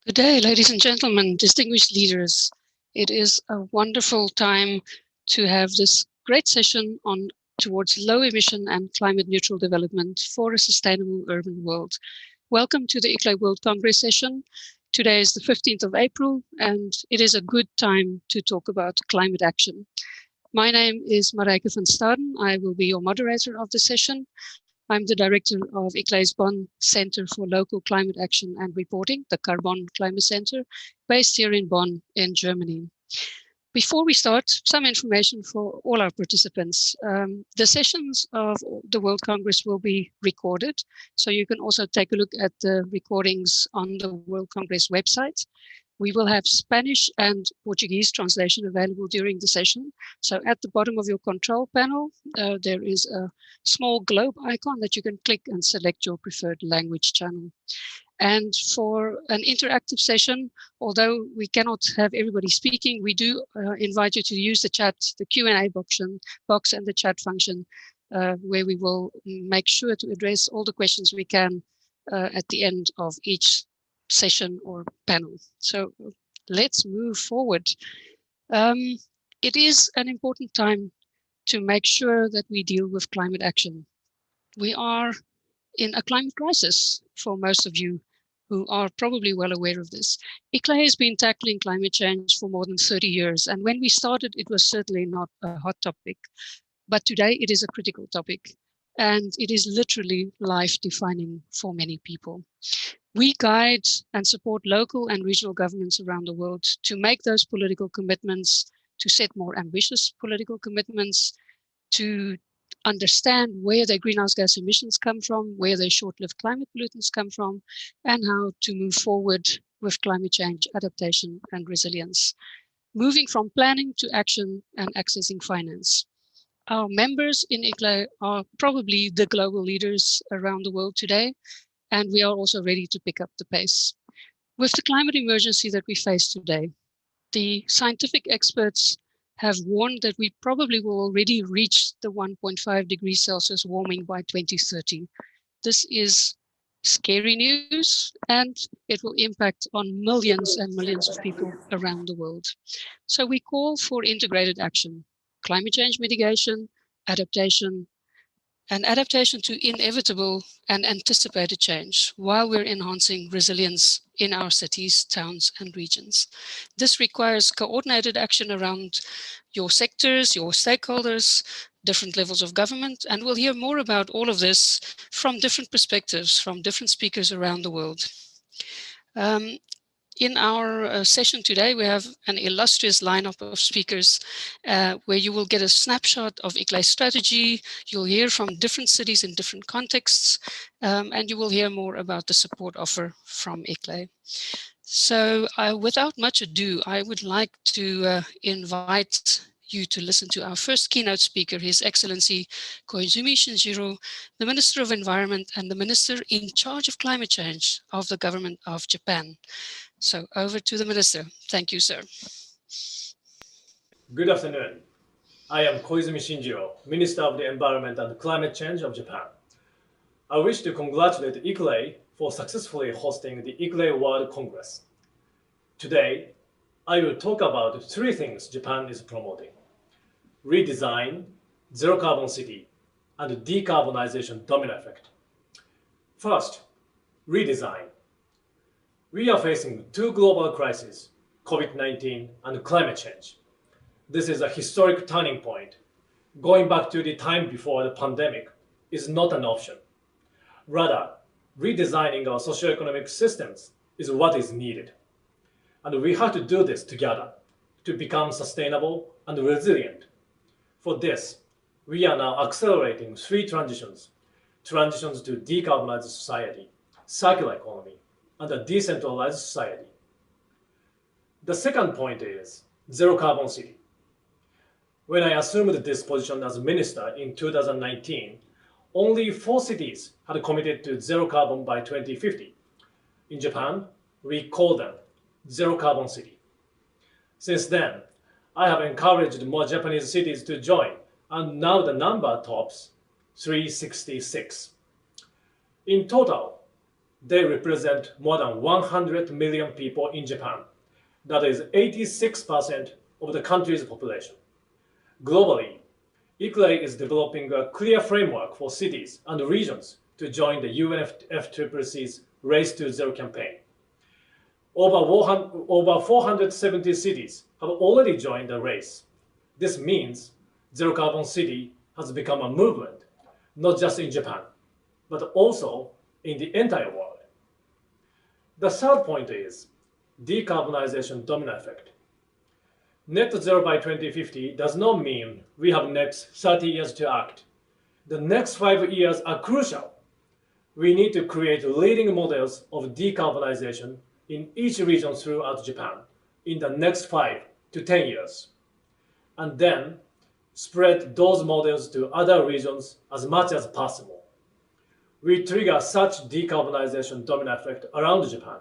Good day, ladies and gentlemen, distinguished leaders. It is a wonderful time to have this great session on towards low emission and climate neutral development for a sustainable urban world. Welcome to the ICLEI World Congress session. Today is the 15th of April, and it is a good time to talk about climate action. My name is Marijke van Staden. I will be your moderator of the session. I'm the director of ICLEI's Bonn Center for Local Climate Action and Reporting, the Carbon Climate Center, based here in Bonn in Germany. Before we start, some information for all our participants. The sessions of the World Congress will be recorded, so you can also take a look at the recordings on the World Congress website. We will have Spanish and Portuguese translation available during the session. So at the bottom of your control panel, there is a small globe icon that you can click and select your preferred language channel. And for an interactive session, although we cannot have everybody speaking, we do invite you to use the chat, the Q&A box and the chat function, where we will make sure to address all the questions we can at the end of each session or panel. So let's move forward. It is an important time to make sure that we deal with climate action. We are in a climate crisis for most of you who are probably well aware of this. ICLEI has been tackling climate change for more than 30 years. And when we started, it was certainly not a hot topic. But today it is a critical topic. And it is literally life-defining for many people. We guide and support local and regional governments around the world to make those political commitments, to set more ambitious political commitments, to understand where their greenhouse gas emissions come from, where their short-lived climate pollutants come from, and how to move forward with climate change adaptation and resilience, moving from planning to action and accessing finance. Our members in ICLEI are probably the global leaders around the world today, and we are also ready to pick up the pace. With the climate emergency that we face today, the scientific experts have warned that we probably will already reach the 1.5 degrees Celsius warming by 2030. This is scary news, and it will impact on millions and millions of people around the world. So we call for integrated action, climate change mitigation, adaptation, and adaptation to inevitable and anticipated change while we're enhancing resilience in our cities, towns, and regions. This requires coordinated action around your sectors, your stakeholders, different levels of government, and we'll hear more about all of this from different perspectives, from different speakers around the world. In our session today, we have an illustrious lineup of speakers where you will get a snapshot of ICLEI's strategy. You'll hear from different cities in different contexts, and you will hear more about the support offer from ICLEI. So without much ado, I would like to invite you to listen to our first keynote speaker, His Excellency Koizumi Shinjiro, the Minister of Environment and the Minister in charge of climate change of the government of Japan. So over to the Minister. Thank you, sir. Good afternoon. I am Koizumi Shinjiro, Minister of the Environment and Climate Change of Japan. I wish to congratulate ICLEI for successfully hosting the ICLEI World Congress. Today, I will talk about three things Japan is promoting: redesign, zero carbon city, and decarbonization domino effect. First, redesign. We are facing two global crises, COVID-19 and climate change. This is a historic turning point. Going back to the time before the pandemic is not an option. Rather, redesigning our socioeconomic systems is what is needed. And we have to do this together to become sustainable and resilient. For this, we are now accelerating three transitions to decarbonized society, circular economy, and a decentralized society. The second point is zero carbon city. When I assumed this position as minister in 2019, only 4 cities had committed to zero carbon by 2050. In Japan, we call them zero carbon city. Since then, I have encouraged more Japanese cities to join, and now the number tops 366. In total, They represent more than 100 million people in Japan. That is 86% of the country's population. Globally, ICLEI is developing a clear framework for cities and regions to join the UNFCCC's Race to Zero campaign. Over 470 cities have already joined the race. This means Zero Carbon City has become a movement, not just in Japan, but also in the entire world. The third point is decarbonization domino effect. Net zero by 2050 does not mean we have next 30 years to act. The next 5 years are crucial. We need to create leading models of decarbonization in each region throughout Japan in the next 5 to 10 years, and then spread those models to other regions as much as possible. We trigger such decarbonization domino effect around Japan,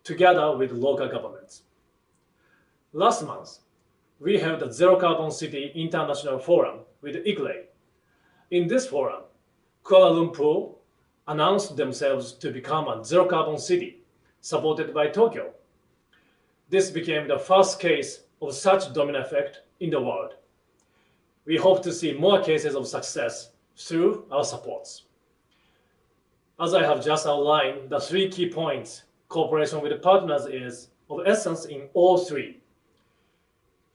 together with local governments. Last month, we held the Zero Carbon City International Forum with ICLEI. In this forum, Kuala Lumpur announced themselves to become a zero carbon city, supported by Tokyo. This became the first case of such domino effect in the world. We hope to see more cases of success through our supports. As I have just outlined, the 3 key points, cooperation with partners is of essence in all 3.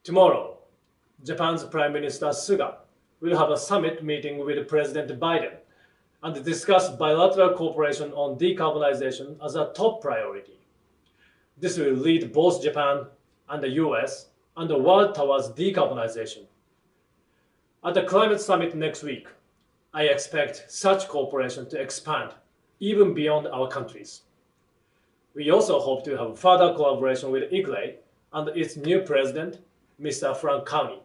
Tomorrow, Japan's Prime Minister Suga will have a summit meeting with President Biden and discuss bilateral cooperation on decarbonization as a top priority. This will lead both Japan and the US and the world towards decarbonization. At the climate summit next week, I expect such cooperation to expand even beyond our countries. We also hope to have further collaboration with ICLEI and its new president, Mr. Frank Carney,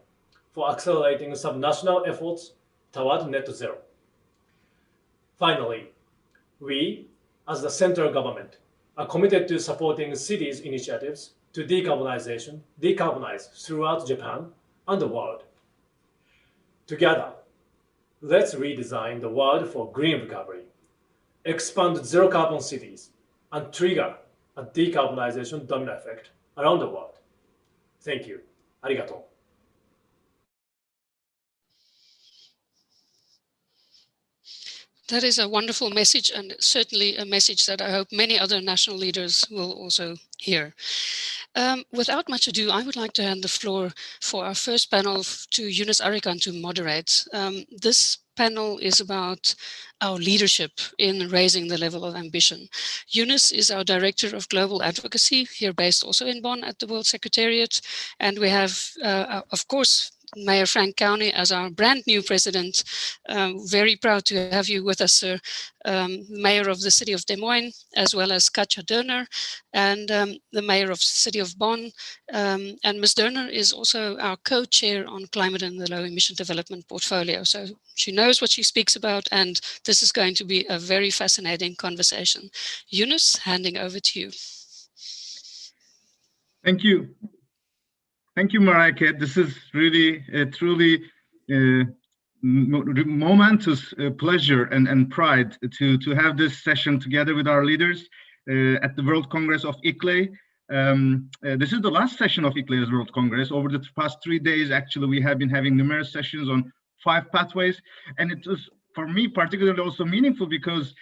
for accelerating subnational efforts toward net zero. Finally, we, as the central government, are committed to supporting cities' initiatives to decarbonize throughout Japan and the world. Together, let's redesign the world for green recovery, expand zero carbon cities, and trigger a decarbonization domino effect around the world. Thank you. Arigato. That is a wonderful message, and certainly a message that I hope many other national leaders will also hear. Without much ado, I would like to hand the floor for our first panel to Yunus Arikan to moderate. This panel is about our leadership in raising the level of ambition. Yunus is our Director of Global Advocacy, here based also in Bonn at the World Secretariat. And we have, of course, Mayor Frank Carney as our brand new president. Very proud to have you with us, sir. Mayor of the city of Des Moines, as well as Katja Dörner, and the mayor of the city of Bonn. And Ms. Dörner is also our co-chair on climate and the low emission development portfolio. So she knows what she speaks about, and this is going to be a very fascinating conversation. Yunus, handing over to you. Thank you. Thank you, Mareike. This is really truly momentous pleasure and pride to have this session together with our leaders at the World Congress of ICLEI. This is the last session of ICLEI's World Congress. Over the past 3 days, actually, we have been having numerous sessions on 5 pathways, and it was for me particularly also meaningful because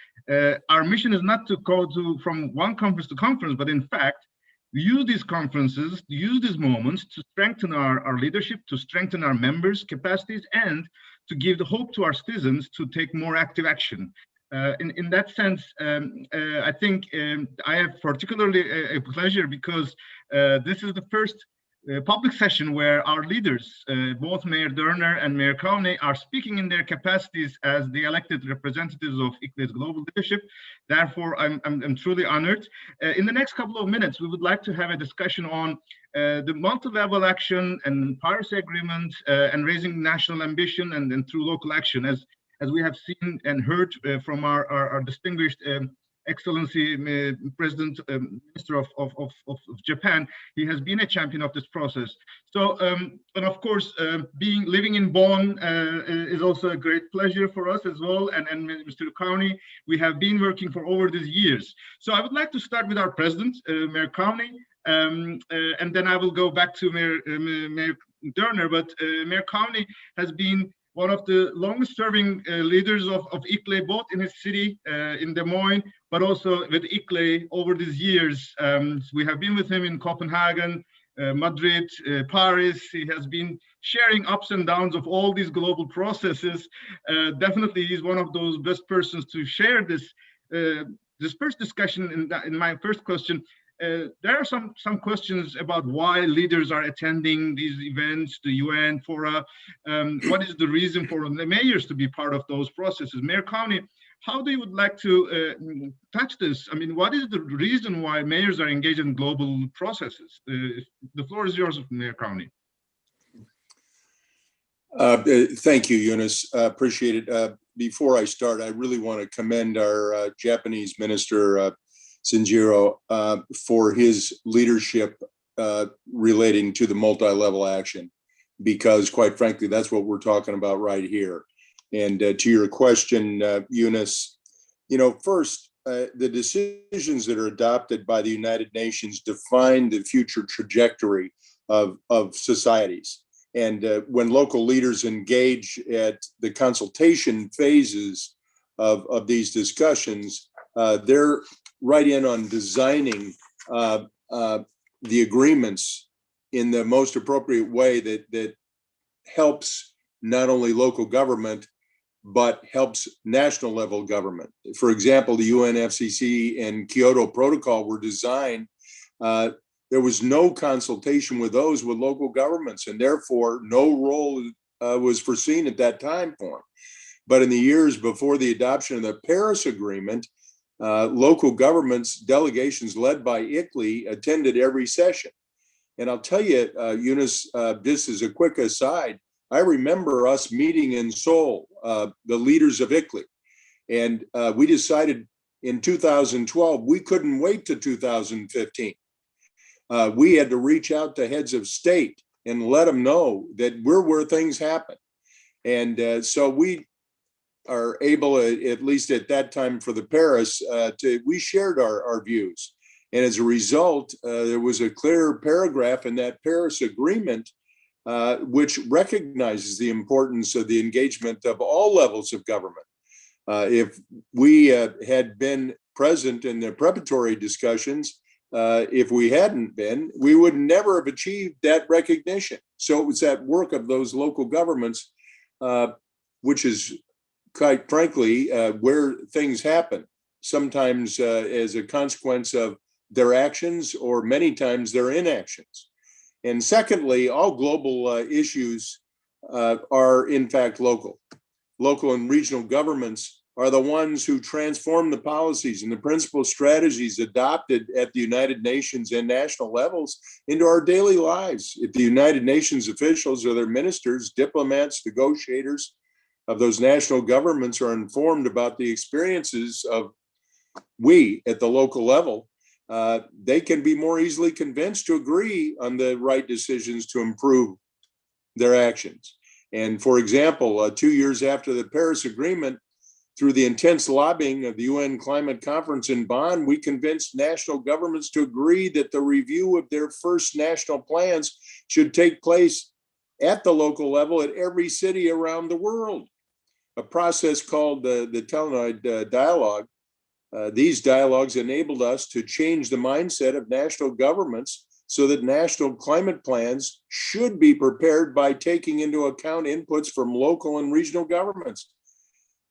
our mission is not to go from one conference to conference, but in fact, use these conferences, use these moments to strengthen our leadership, to strengthen our members' capacities, and to give the hope to our citizens to take more active action. In that sense, I think I have particularly a pleasure because this is the first public session where our leaders, both Mayor Dörner and Mayor Carney, are speaking in their capacities as the elected representatives of ICLEI's global leadership. Therefore, I'm truly honored. In the next couple of minutes, we would like to have a discussion on the multi-level action and Paris Agreement and raising national ambition and through local action, as we have seen and heard from our distinguished Excellency President Minister of Japan, he has been a champion of this process. So, and of course, living in Bonn is also a great pleasure for us as well. And Mr. Cowney, we have been working for over these years. So I would like to start with our president, Mayor Cowney, and then I will go back to Mayor Dörner. But Mayor Cowney has been one of the longest-serving leaders of ICLEI, both in his city, in Des Moines, but also with ICLEI over these years. We have been with him in Copenhagen, Madrid, Paris. He has been sharing ups and downs of all these global processes. Definitely, he's one of those best persons to share this first discussion. In my first question, there are some questions about why leaders are attending these events, the UN fora. What is the reason for the mayors to be part of those processes? Mayor Cowney, how do you would like to touch this? I mean, what is the reason why mayors are engaged in global processes? The floor is yours, Mayor Cowney. Thank you, Yunus. Appreciate it. Before I start, I really want to commend our Japanese minister, Shinjiro, for his leadership relating to the multi-level action, because quite frankly, that's what we're talking about right here. And to your question, Yunus, first, the decisions that are adopted by the United Nations define the future trajectory of societies. And when local leaders engage at the consultation phases of these discussions, they're right in on designing the agreements in the most appropriate way that helps not only local government, but helps national level government. For example, the UNFCCC and Kyoto Protocol were designed, there was no consultation with those with local governments, and therefore no role was foreseen at that time point. But in the years before the adoption of the Paris Agreement, local governments, delegations led by ICLEI attended every session. And I'll tell you, Yunus, just as a quick aside, I remember us meeting in Seoul, the leaders of ICLEI, and we decided in 2012, we couldn't wait to 2015. We had to reach out to heads of state and let them know that we're where things happen. And so we are able, at least at that time for the Paris, we shared our views. And as a result, there was a clear paragraph in that Paris Agreement which recognizes the importance of the engagement of all levels of government. If we had been present in the preparatory discussions, if we hadn't been, we would never have achieved that recognition. So it was that work of those local governments, which is quite frankly where things happen, sometimes as a consequence of their actions or many times their inactions. And secondly, all global issues are in fact local. Local and regional governments are the ones who transform the policies and the principal strategies adopted at the United Nations and national levels into our daily lives. If the United Nations officials or their ministers, diplomats, negotiators of those national governments are informed about the experiences of we at the local level, they can be more easily convinced to agree on the right decisions to improve their actions. And for example, 2 years after the Paris Agreement, through the intense lobbying of the UN Climate Conference in Bonn, we convinced national governments to agree that the review of their first national plans should take place at the local level at every city around the world. A process called the Keynote dialogue. These dialogues enabled us to change the mindset of national governments so that national climate plans should be prepared by taking into account inputs from local and regional governments.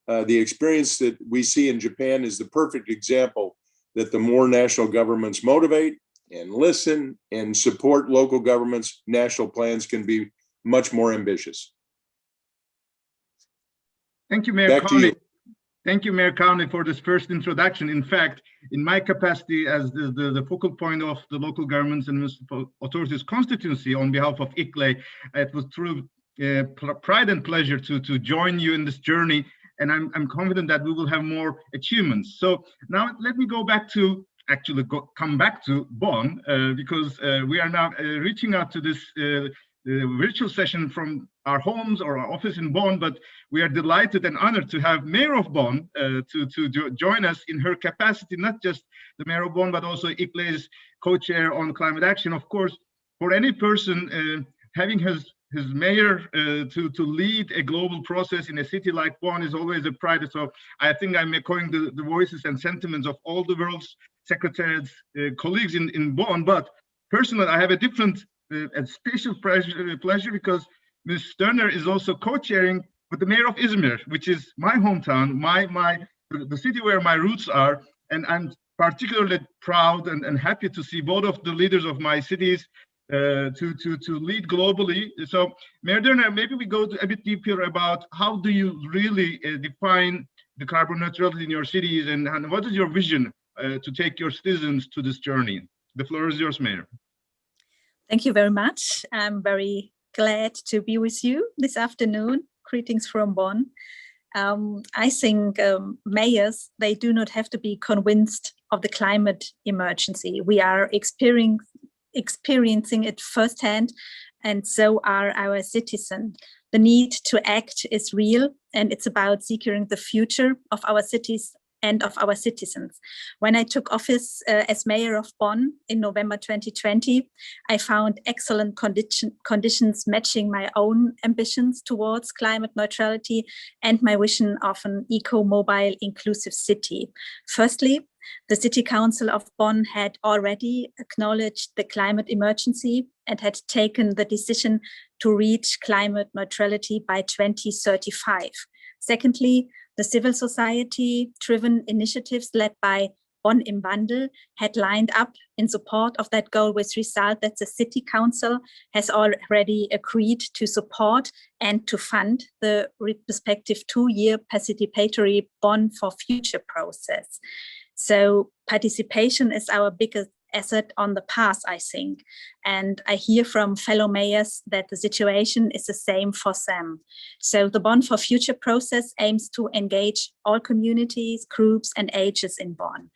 The experience that we see in Japan is the perfect example that the more national governments motivate and listen and support local governments, national plans can be much more ambitious. Thank you, Mayor Cowney. Thank you, Mayor Cowney, for this first introduction. In fact, in my capacity as the focal point of the local governments and municipal authorities constituency on behalf of ICLEI, it was true pride and pleasure to join you in this journey and I'm confident that we will have more achievements. So now let me go back to come back to Bonn, because we are now reaching out to this virtual session from our homes or our office in Bonn, but we are delighted and honored to have Mayor of Bonn to join us in her capacity, not just the Mayor of Bonn, but also ICLEI's co-chair on climate action. Of course, for any person having his mayor to lead a global process in a city like Bonn is always a pride. So I think I'm echoing the voices and sentiments of all the world's secretariats, colleagues in Bonn. But personally, I have a different and special pleasure because Ms. Sterner is also co-chairing with the mayor of Izmir, which is my hometown, the city where my roots are. And I'm particularly proud and happy to see both of the leaders of my cities to lead globally. So, Mayor Sterner, maybe we go a bit deeper about how do you really define the carbon neutrality in your cities, and what is your vision to take your citizens to this journey? The floor is yours, Mayor. Thank you very much. I'm very glad to be with you this afternoon. Greetings from Bonn. I think mayors, they do not have to be convinced of the climate emergency. We are experiencing it firsthand, and so are our citizens. The need to act is real, and it's about securing the future of our cities and of our citizens. When I took office as mayor of Bonn in November 2020, I found excellent conditions matching my own ambitions towards climate neutrality and my vision of an eco-mobile inclusive city. Firstly, the City Council of Bonn had already acknowledged the climate emergency and had taken the decision to reach climate neutrality by 2035. Secondly, the civil society-driven initiatives led by Bonn im Wandel had lined up in support of that goal, with result that the City Council has already agreed to support and to fund the respective 2-year participatory Bonn for Future process. So participation is our biggest asset on the path, I think. And I hear from fellow mayors that the situation is the same for them. So the Bonn for Future process aims to engage all communities, groups, and ages in Bonn.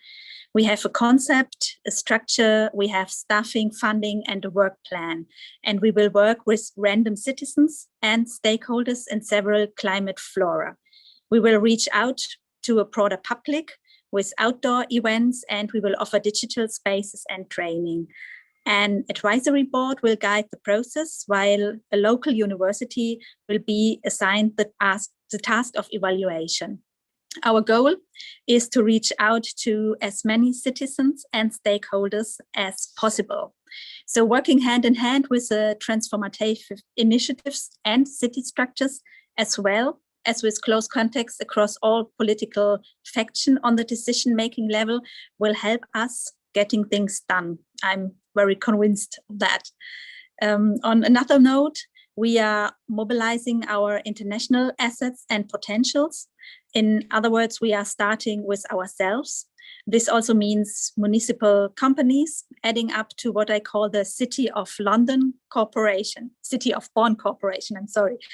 We have a concept, a structure, we have staffing, funding, and a work plan. And we will work with random citizens and stakeholders in several climate fora. We will reach out to a broader public with outdoor events, and we will offer digital spaces and training. An advisory board will guide the process, while a local university will be assigned the task of evaluation. Our goal is to reach out to as many citizens and stakeholders as possible. So working hand in hand with the transformative initiatives and city structures, as well as with close contacts across all political factions on the decision-making level, will help us getting things done. I'm very convinced of that. On another note, we are mobilizing our international assets and potentials. In other words, we are starting with ourselves. This also means municipal companies, adding up to what I call the City of London Corporation, City of Bonn Corporation,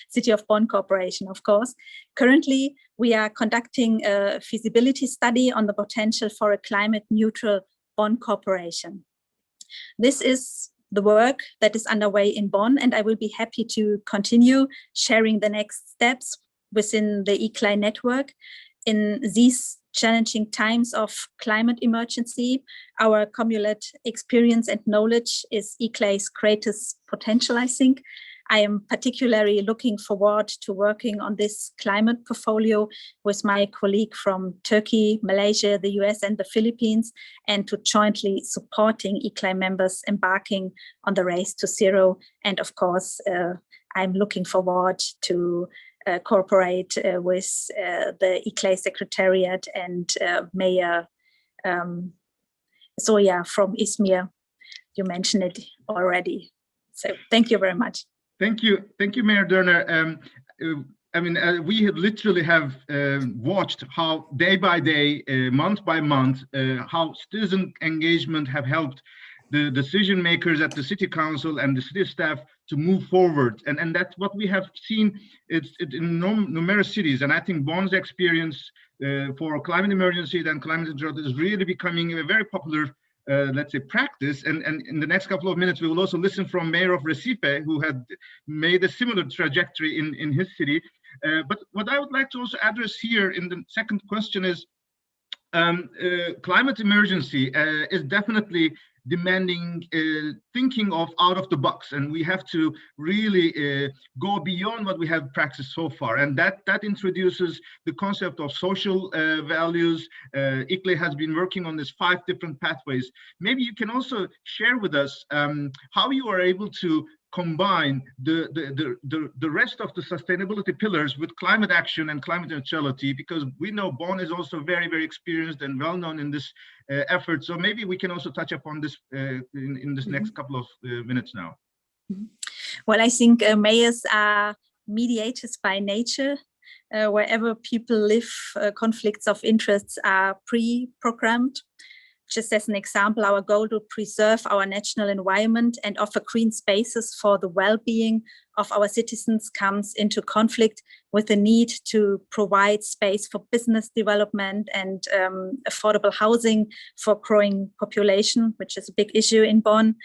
City of Bonn Corporation, of course. Currently, we are conducting a feasibility study on the potential for a climate neutral Bonn Corporation. This is the work that is underway in Bonn, and I will be happy to continue sharing the next steps within the ICLEI network. In these challenging times of climate emergency, our cumulative experience and knowledge is ICLEI's greatest potential, I think. I am particularly looking forward to working on this climate portfolio with my colleague from Turkey, Malaysia, the US, and the Philippines, and to jointly supporting ICLEI members embarking on the race to zero. And of course, I'm looking forward to cooperate with the ICLEI Secretariat and Mayor Zoya from Izmir. You mentioned it already. So thank you very much. Thank you, Mayor Sterner. We have literally watched how day by day, month by month, how citizen engagement have helped the decision makers at the city council and the city staff to move forward. And that's what we have seen in numerous cities. And I think Bonn's experience for climate emergency and climate neutrality is really becoming a very popular let's say practice, and in the next couple of minutes we will also listen from Mayor of Recife, who had made a similar trajectory in his city. But what I would like to also address here in the second question is climate emergency is definitely demanding thinking of out of the box, and we have to really go beyond what we have practiced so far, and that introduces the concept of social values. ICLEI has been working on these 5 different pathways. Maybe you can also share with us how you are able to combine the rest of the sustainability pillars with climate action and climate neutrality, because we know Bonn is also very, very experienced and well known in this effort. So maybe we can also touch upon this in this next couple of minutes now. Well, I think mayors are mediators by nature. Wherever people live, conflicts of interests are pre-programmed. Just as an example, our goal to preserve our natural environment and offer green spaces for the well-being of our citizens comes into conflict with the need to provide space for business development and affordable housing for growing population, which is a big issue in Bonn.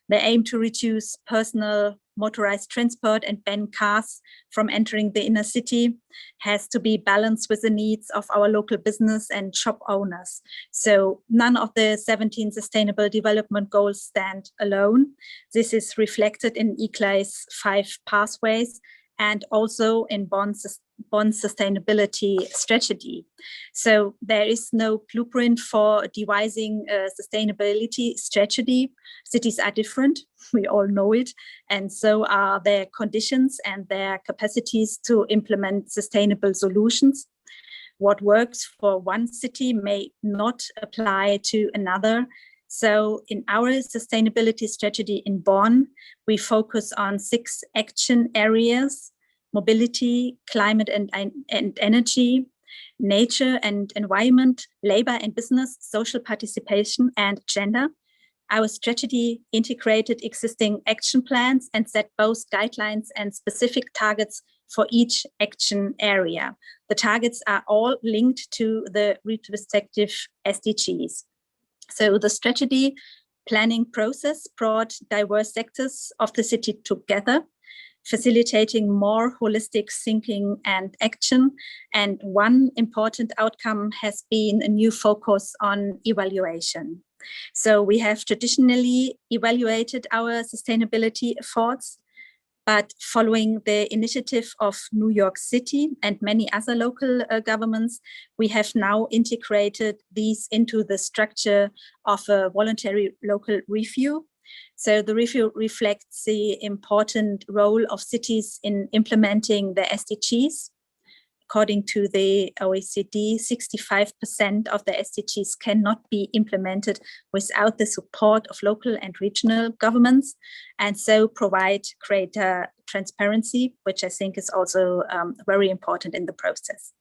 They aim to reduce personal motorized transport and ban cars from entering the inner city, has to be balanced with the needs of our local business and shop owners. So none of the 17 sustainable development goals stand alone. This is reflected in ICLEI's 5 pathways and also in Bonn's sustainability strategy. So there is no blueprint for devising a sustainability strategy. Cities are different, we all know it, and so are their conditions and their capacities to implement sustainable solutions. What works for one city may not apply to another. So in our sustainability strategy in Bonn, we focus on 6 action areas: mobility, climate and energy, nature and environment, labor and business, social participation, and gender. Our strategy integrated existing action plans and set both guidelines and specific targets for each action area. The targets are all linked to the respective SDGs. So the strategy planning process brought diverse sectors of the city together, facilitating more holistic thinking and action. And one important outcome has been a new focus on evaluation. So we have traditionally evaluated our sustainability efforts, but following the initiative of New York City and many other local governments, we have now integrated these into the structure of a voluntary local review. So the review reflects the important role of cities in implementing the SDGs. According to the OECD, 65% of the SDGs cannot be implemented without the support of local and regional governments, and so provide greater transparency, which I think is also very important in the process.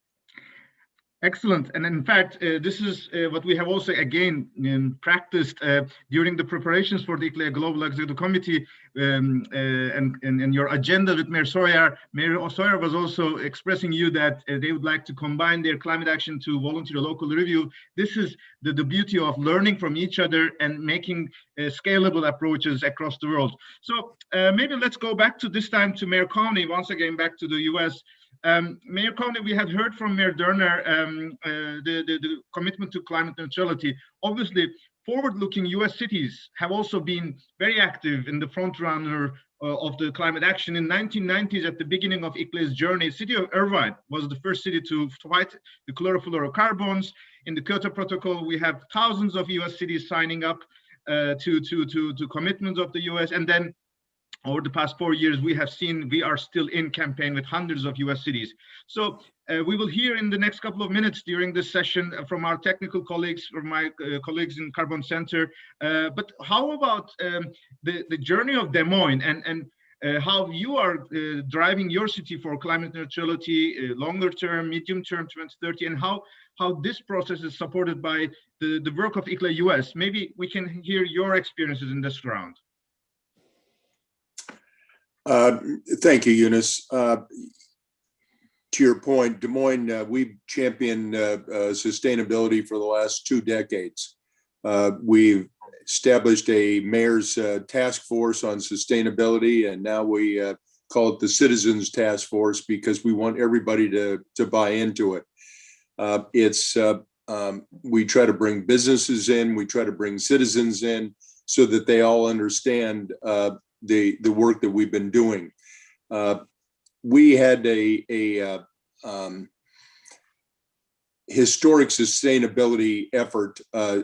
Excellent. And in fact, this is what we have also again practiced during the preparations for the ICLEI Global Executive Committee and your agenda with Mayor Sawyer. Mayor Sawyer was also expressing you that they would like to combine their climate action to voluntary local review. This is the beauty of learning from each other and making scalable approaches across the world. So maybe let's go back to this time to Mayor Coney, once again back to the US. Mayor Coney, we had heard from Mayor Derner the commitment to climate neutrality. Obviously, forward-looking US cities have also been very active in the front runner of the climate action. In 1990s, at the beginning of ICLEI's journey, the city of Irvine was the first city to fight the chlorofluorocarbons. In the Kyoto Protocol, we have thousands of US cities signing up to commitments of the US, and then over the past 4 years, we have seen we are still in campaign with hundreds of US cities. So we will hear in the next couple of minutes during this session from our technical colleagues, from my colleagues in Carbon Center. But how about the journey of Des Moines? And how you are driving your city for climate neutrality, longer term, medium term, 2030, and how this process is supported by the work of ICLEI US. Maybe we can hear your experiences in this round. Thank you, Yunus. To your point, Des Moines, we've championed sustainability for the last 2 decades. We've established a mayor's task force on sustainability, and now we call it the Citizens Task Force because we want everybody to buy into it. We try to bring businesses in, we try to bring citizens in so that they all understand the work that we've been doing. We had a historic sustainability effort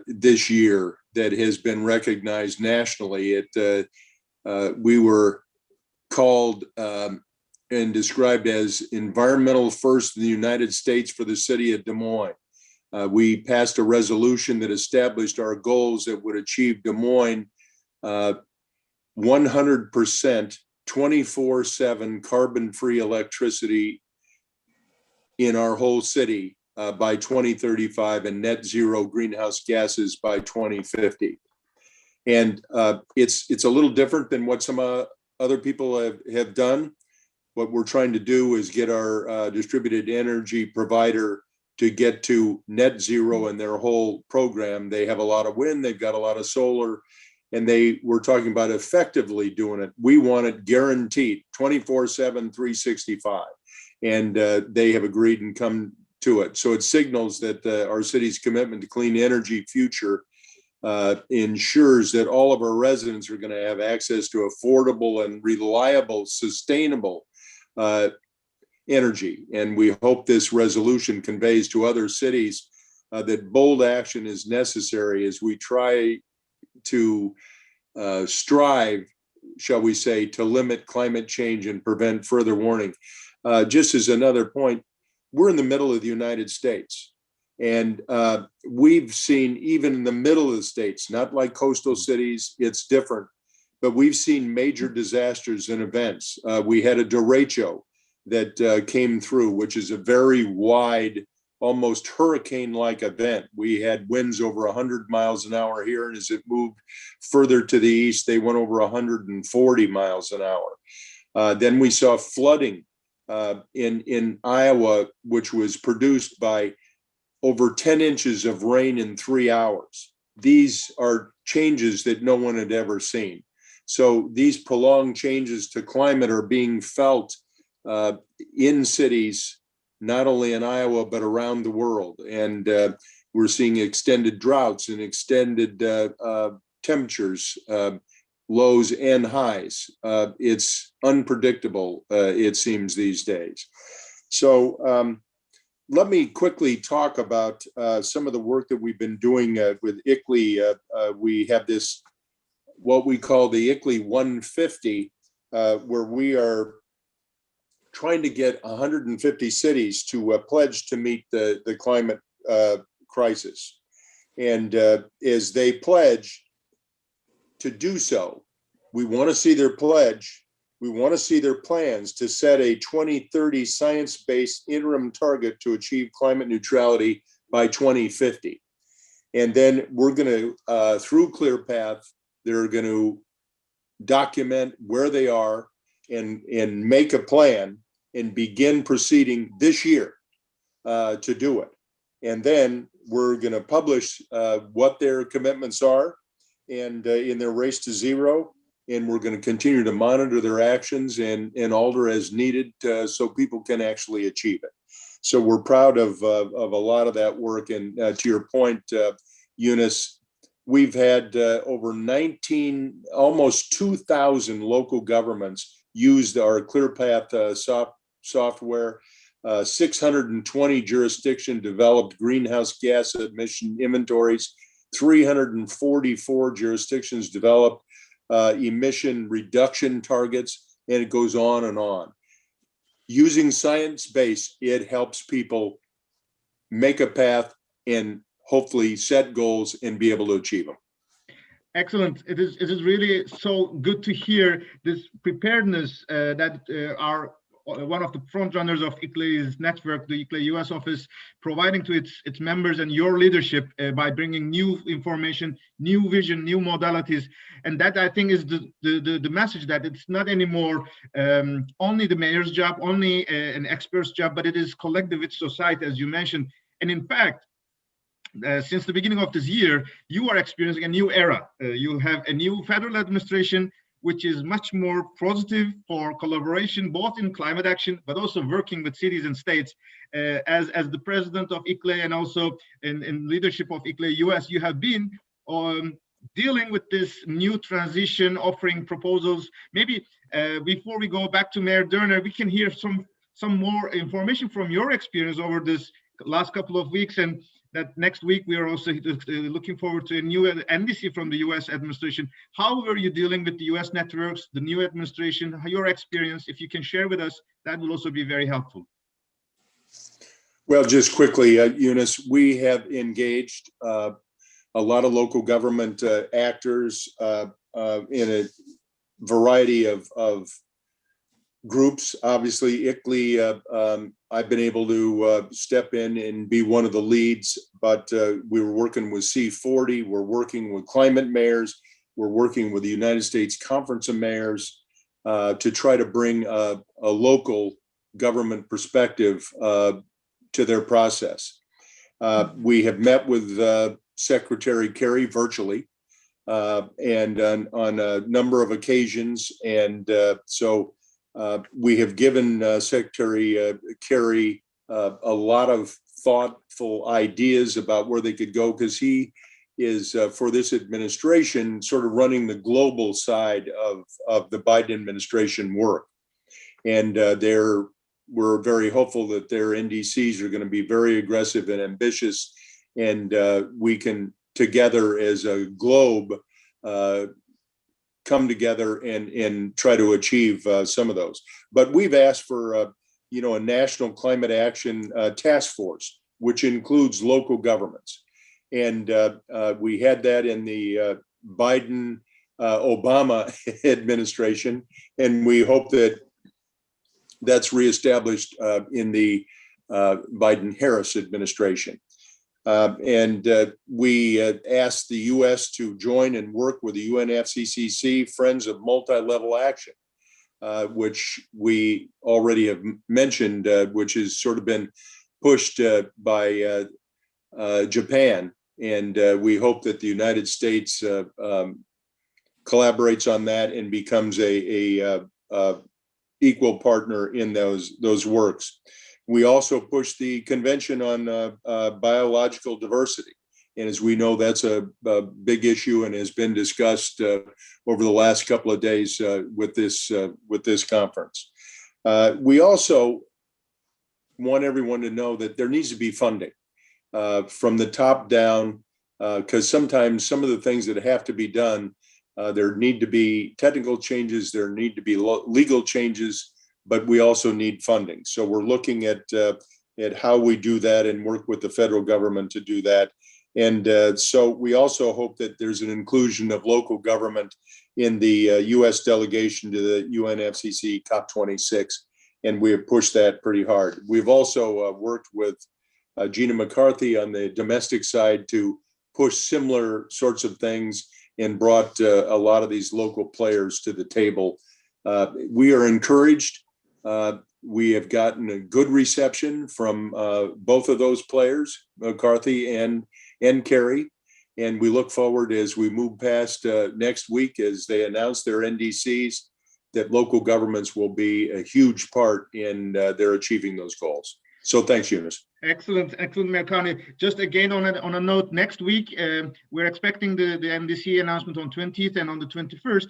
this year that has been recognized nationally. We were called and described as environmental first in the United States for the city of Des Moines. We passed a resolution that established our goals that would achieve Des Moines 100% 24/7 carbon-free electricity in our whole city by 2035 and net zero greenhouse gases by 2050. And it's a little different than what some other people have done. What we're trying to do is get our distributed energy provider to get to net zero in their whole program. They have a lot of wind, they've got a lot of solar, and they were talking about effectively doing it. We want it guaranteed 24/7, 365. And they have agreed and come to it. So it signals that our city's commitment to clean energy future ensures that all of our residents are going to have access to affordable and reliable, sustainable energy. And we hope this resolution conveys to other cities that bold action is necessary as we try to strive, shall we say, to limit climate change and prevent further warning. Just as another point, we're in the middle of the United States. And we've seen, even in the middle of the states, not like coastal cities, it's different, but we've seen major disasters and events. We had a derecho that came through, which is a very wide, almost hurricane-like event. We had winds over 100 miles an hour here, and as it moved further to the east, they went over 140 miles an hour. Then we saw flooding in Iowa, which was produced by over 10 inches of rain in 3 hours. These are changes that no one had ever seen. So these prolonged changes to climate are being felt in cities, not only in Iowa, but around the world. And we're seeing extended droughts and extended temperatures, lows and highs. It's unpredictable, it seems, these days. So let me quickly talk about some of the work that we've been doing with ICLEI. We have this, what we call the ICLEI 150, where we are trying to get 150 cities to pledge to meet the climate crisis. And as they pledge to do so, we want to see their pledge. We want to see their plans to set a 2030 science-based interim target to achieve climate neutrality by 2050. And then we're going to, through ClearPath, they're going to document where they are and make a plan and begin proceeding this year to do it. And then we're going to publish what their commitments are and in their race to zero. And we're going to continue to monitor their actions and alter as needed so people can actually achieve it. So we're proud of a lot of that work. And to your point, Yunus, we've had over 19, almost 2,000 local governments used our ClearPath software. 620 jurisdictions developed greenhouse gas emission inventories. 344 jurisdictions developed emission reduction targets, and it goes on and on. Using science-based, it helps people make a path and hopefully set goals and be able to achieve them. Excellent. It is really so good to hear this preparedness that our one of the front runners of ICLEI's network, the ICLEI US office, providing to its members and your leadership by bringing new information, new vision, new modalities. And that, I think, is the message, that it's not anymore only the mayor's job, only an expert's job, but it is collective with society, as you mentioned. And in fact, since the beginning of this year, you are experiencing a new era. You have a new federal administration, which is much more positive for collaboration, both in climate action, but also working with cities and states. As the president of ICLEI and also in leadership of ICLEI US, you have been dealing with this new transition, offering proposals. Maybe before we go back to Mayor Dörner, we can hear some more information from your experience over this last couple of weeks, and that next week we are also looking forward to a new NDC from the US administration. How were you dealing with the US networks, the new administration, your experience? If you can share with us, that will also be very helpful. Well, just quickly, Yunus, we have engaged a lot of local government actors in a variety of groups. Obviously, ICLEI, I've been able to step in and be one of the leads, but we were working with C40, we're working with climate mayors, we're working with the United States Conference of Mayors to try to bring a local government perspective to their process. We have met with Secretary Kerry virtually and on a number of occasions, and so we have given Secretary Kerry a lot of thoughtful ideas about where they could go, because he is, for this administration, sort of running the global side of the Biden administration work. And we're very hopeful that their NDCs are going to be very aggressive and ambitious, and we can together as a globe come together and try to achieve some of those. But we've asked for a national climate action task force, which includes local governments. And we had that in the Biden Obama administration, and we hope that that's reestablished in the Biden-Harris administration. And we asked the U.S. to join and work with the UNFCCC Friends of Multilevel Action, which we already have mentioned, which has sort of been pushed by Japan. And we hope that the United States collaborates on that and becomes a equal partner in those works. We also pushed the Convention on Biological Diversity. And as we know, that's a big issue and has been discussed over the last couple of days with this conference. We also want everyone to know that there needs to be funding from the top down, because sometimes some of the things that have to be done, there need to be technical changes, there need to be legal changes, but we also need funding. So we're looking at how we do that and work with the federal government to do that. And so we also hope that there's an inclusion of local government in the U.S. delegation to the UNFCCC COP26, and we have pushed that pretty hard. We've also worked with Gina McCarthy on the domestic side to push similar sorts of things and brought a lot of these local players to the table. We are encouraged. We have gotten a good reception from both of those players, McCarthy and Kerry, and we look forward as we move past next week as they announce their NDCs that local governments will be a huge part in their achieving those goals. So thanks, Yunus. Excellent, Mayor Carney. Just again on a note, next week we're expecting the NDC announcement on 20th and on the 21st.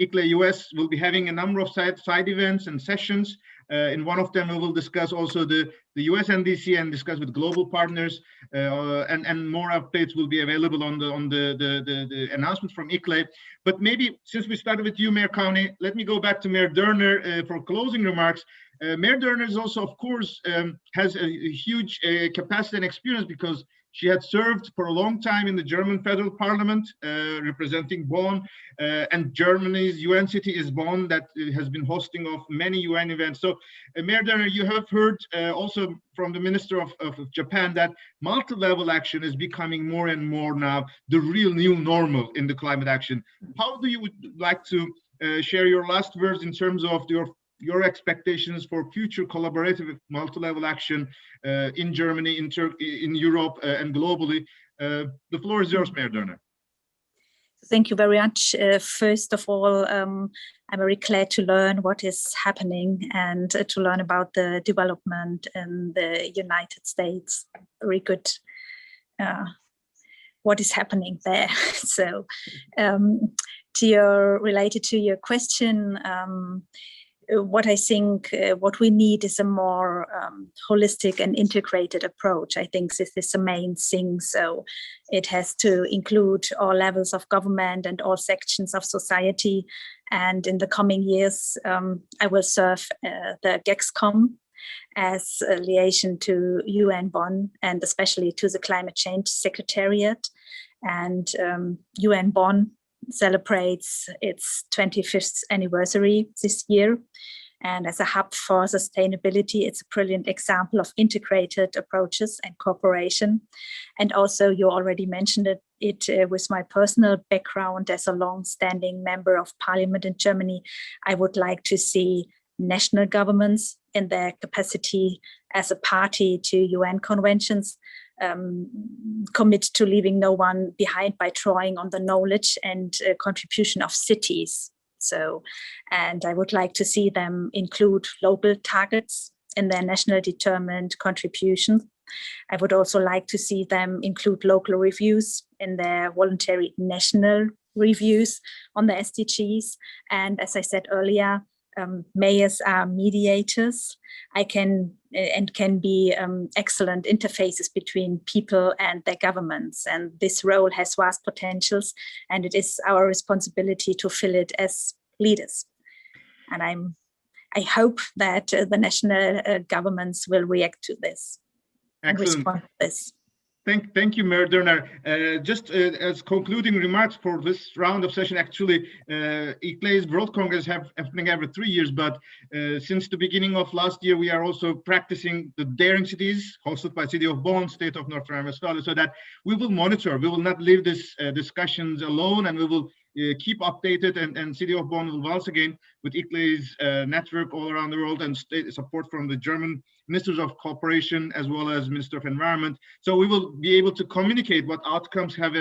ICLEI US will be having a number of side events and sessions. In one of them, we will discuss also the US NDC and discuss with global partners, and more updates will be available on the announcement from ICLEI. But maybe since we started with you, Mayor Carney, let me go back to Mayor Dörner for closing remarks. Mayor Dörner is also, of course, has a huge capacity and experience because She had served for a long time in the German Federal Parliament, representing Bonn, and Germany's UN city is Bonn, that has been hosting of many UN events. So, Mayor Dörner, you have heard also from the Minister of Japan that multi-level action is becoming more and more now the real new normal in the climate action. How do you would like to share your last words in terms of your expectations for future collaborative multi-level action in Germany, in Europe, and globally? The floor is yours, Mayor Dörner. Thank you very much. First of all, I'm very glad to learn what is happening and to learn about the development in the United States. Very good. What is happening there? So, related to your question, what I think what we need is a more holistic and integrated approach. I think this is the main thing. So it has to include all levels of government and all sections of society. And in the coming years, I will serve the GEXCOM as a liaison to UN Bonn and especially to the Climate Change Secretariat. And UN Bonn celebrates its 25th anniversary this year. And as a hub for sustainability, it's a brilliant example of integrated approaches and cooperation. And also, you already mentioned it with my personal background as a long-standing member of parliament in Germany. I would like to see national governments in their capacity as a party to UN conventions commit to leaving no one behind by drawing on the knowledge and contribution of cities. So, and I would like to see them include local targets in their national determined contributions. I would also like to see them include local reviews in their voluntary national reviews on the SDGs. And as I said earlier, mayors are mediators. Can be excellent interfaces between people and their governments. And this role has vast potentials, and it is our responsibility to fill it as leaders. And I hope that the national governments will react to this. Excellent. And respond to this. Thank you, Mayor Dörner. Just as concluding remarks for this round of session, actually, ICLEI's World Congress happening every 3 years, but since the beginning of last year, we are also practicing the Daring Cities, hosted by City of Bonn, State of North Rhine-Westphalia, so that we will monitor, we will not leave these discussions alone, and we will keep updated, and City of Bonn will once again, with ICLEI's network all around the world and state support from the German Ministers of Cooperation as well as Minister of Environment. So we will be able to communicate what outcomes have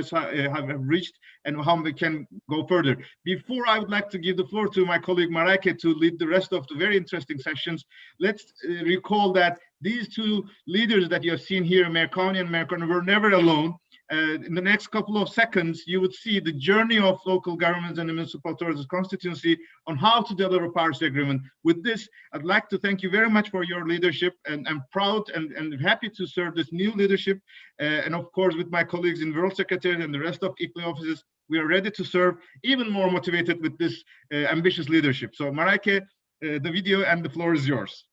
reached and how we can go further. Before I would like to give the floor to my colleague Mareike to lead the rest of the very interesting sessions, let's recall that these two leaders that you have seen here, Mayor County and Mayor Corner, were never alone. In the next couple of seconds, you would see the journey of local governments and the municipal authorities constituency on how to deliver Paris Agreement. With this, I'd like to thank you very much for your leadership, and I'm proud and happy to serve this new leadership. And of course, with my colleagues in World Secretariat and the rest of ICLEI offices, we are ready to serve, even more motivated with this ambitious leadership. So Mareike, the video and the floor is yours.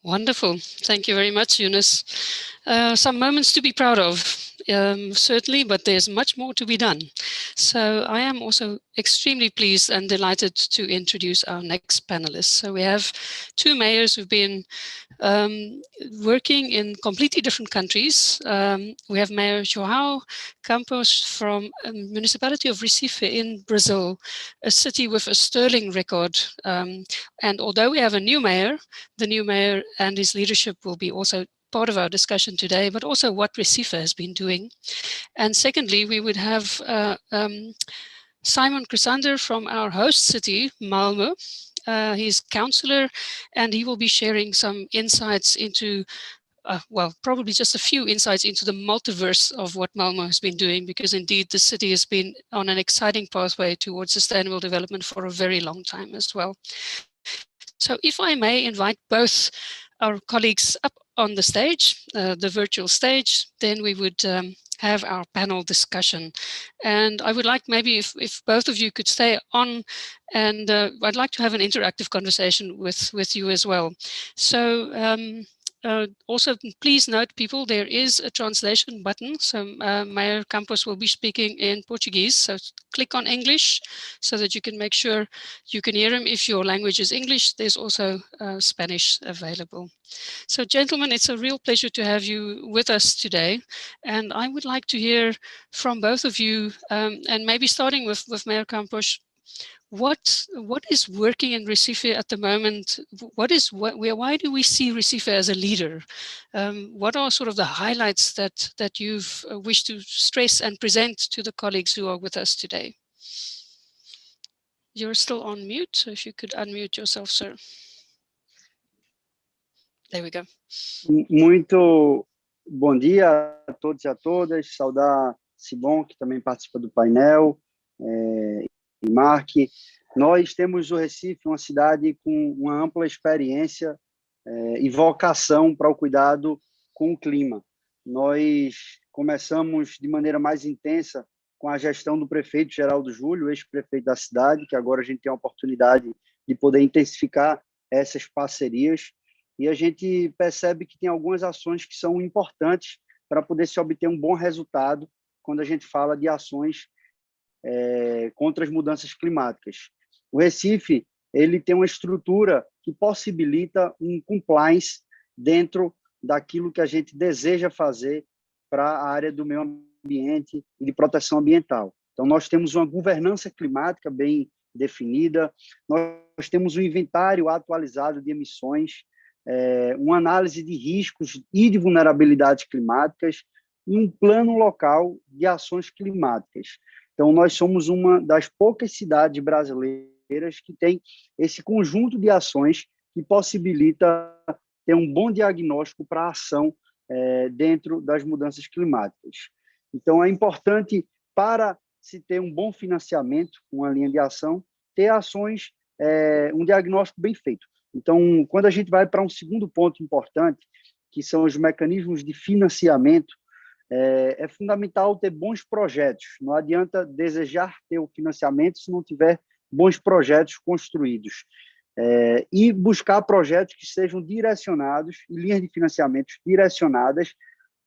Wonderful. Thank you very much, Eunice. Some moments to be proud of, certainly, but there's much more to be done. So I am also extremely pleased and delighted to introduce our next panelists. So we have two mayors who've been working in completely different countries. We have Mayor João Campos from municipality of Recife in Brazil, a city with a sterling record. And although we have a new mayor, the new mayor and his leadership will be also part of our discussion today, but also what Recife has been doing. And secondly, we would have Simon Chrysander from our host city, Malmö. He's councillor, and he will be sharing some insights into, well, probably just a few insights into the multiverse of what Malmö has been doing, because indeed the city has been on an exciting pathway towards sustainable development for a very long time as well. So if I may invite both our colleagues up on the stage, the virtual stage, then we would have our panel discussion. And I would like maybe if both of you could stay on, and I'd like to have an interactive conversation with you as well. So also, please note, people, there is a translation button. So Mayor Campos will be speaking in Portuguese. So click on English so that you can make sure you can hear him. If your language is English, there's also Spanish available. So gentlemen, it's a real pleasure to have you with us today. And I would like to hear from both of you, and maybe starting with Mayor Campos, what is working in Recife at the moment? Why do we see Recife as a leader? What are sort of the highlights that you've wished to stress and present to the colleagues who are with us today? You're still on mute, so if you could unmute yourself, sir. There we go. Muito bom dia a todos e a todas. Saudar Sibon, que também participa do painel, e Mark. Nós temos o Recife, uma cidade com uma ampla experiência e vocação para o cuidado com o clima. Nós começamos de maneira mais intensa com a gestão do prefeito Geraldo Júlio, ex-prefeito da cidade, que agora a gente tem a oportunidade de poder intensificar essas parcerias. E a gente percebe que tem algumas ações que são importantes para poder se obter um bom resultado quando a gente fala de ações contra as mudanças climáticas. O Recife, ele tem uma estrutura que possibilita um compliance dentro daquilo que a gente deseja fazer para a área do meio ambiente e de proteção ambiental. Então, nós temos uma governança climática bem definida, nós temos um inventário atualizado de emissões, uma análise de riscos e de vulnerabilidades climáticas e um plano local de ações climáticas. Então, nós somos uma das poucas cidades brasileiras que tem esse conjunto de ações que possibilita ter um bom diagnóstico para a ação dentro das mudanças climáticas. Então, é importante, para se ter um bom financiamento, uma linha de ação, ter ações, um diagnóstico bem feito. Então, quando a gente vai para um segundo ponto importante, que são os mecanismos de financiamento, é fundamental ter bons projetos. Não adianta desejar ter o financiamento se não tiver bons projetos construídos. E buscar projetos que sejam direcionados, e linhas de financiamento direcionadas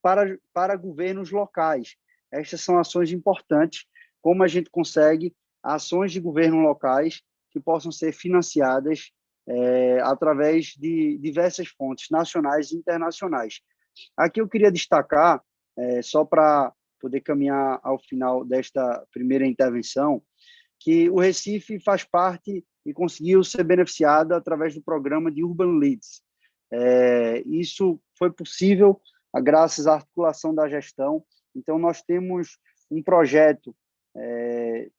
para governos locais. Estas são ações importantes, como a gente consegue ações de governo locais que possam ser financiadas através de diversas fontes nacionais e internacionais. Aqui eu queria destacar, só para poder caminhar ao final desta primeira intervenção, que o Recife faz parte e conseguiu ser beneficiado através do programa de Urban Leads. Isso foi possível graças à articulação da gestão. Então, nós temos um projeto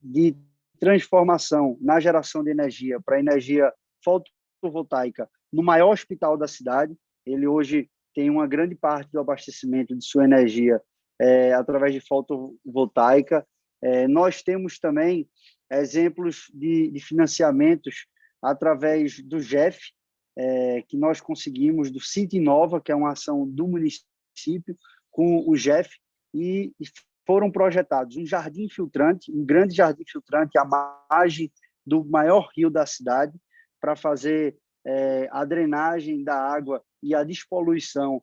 de transformação na geração de energia para energia fotovoltaica no maior hospital da cidade. Ele hoje tem uma grande parte do abastecimento de sua energia através de fotovoltaica. Nós temos também exemplos de financiamentos através do GEF, que nós conseguimos, do City Nova, que é uma ação do município, com o GEF, e foram projetados um jardim filtrante, um grande jardim filtrante à margem do maior rio da cidade, para fazer a drenagem da água e a despoluição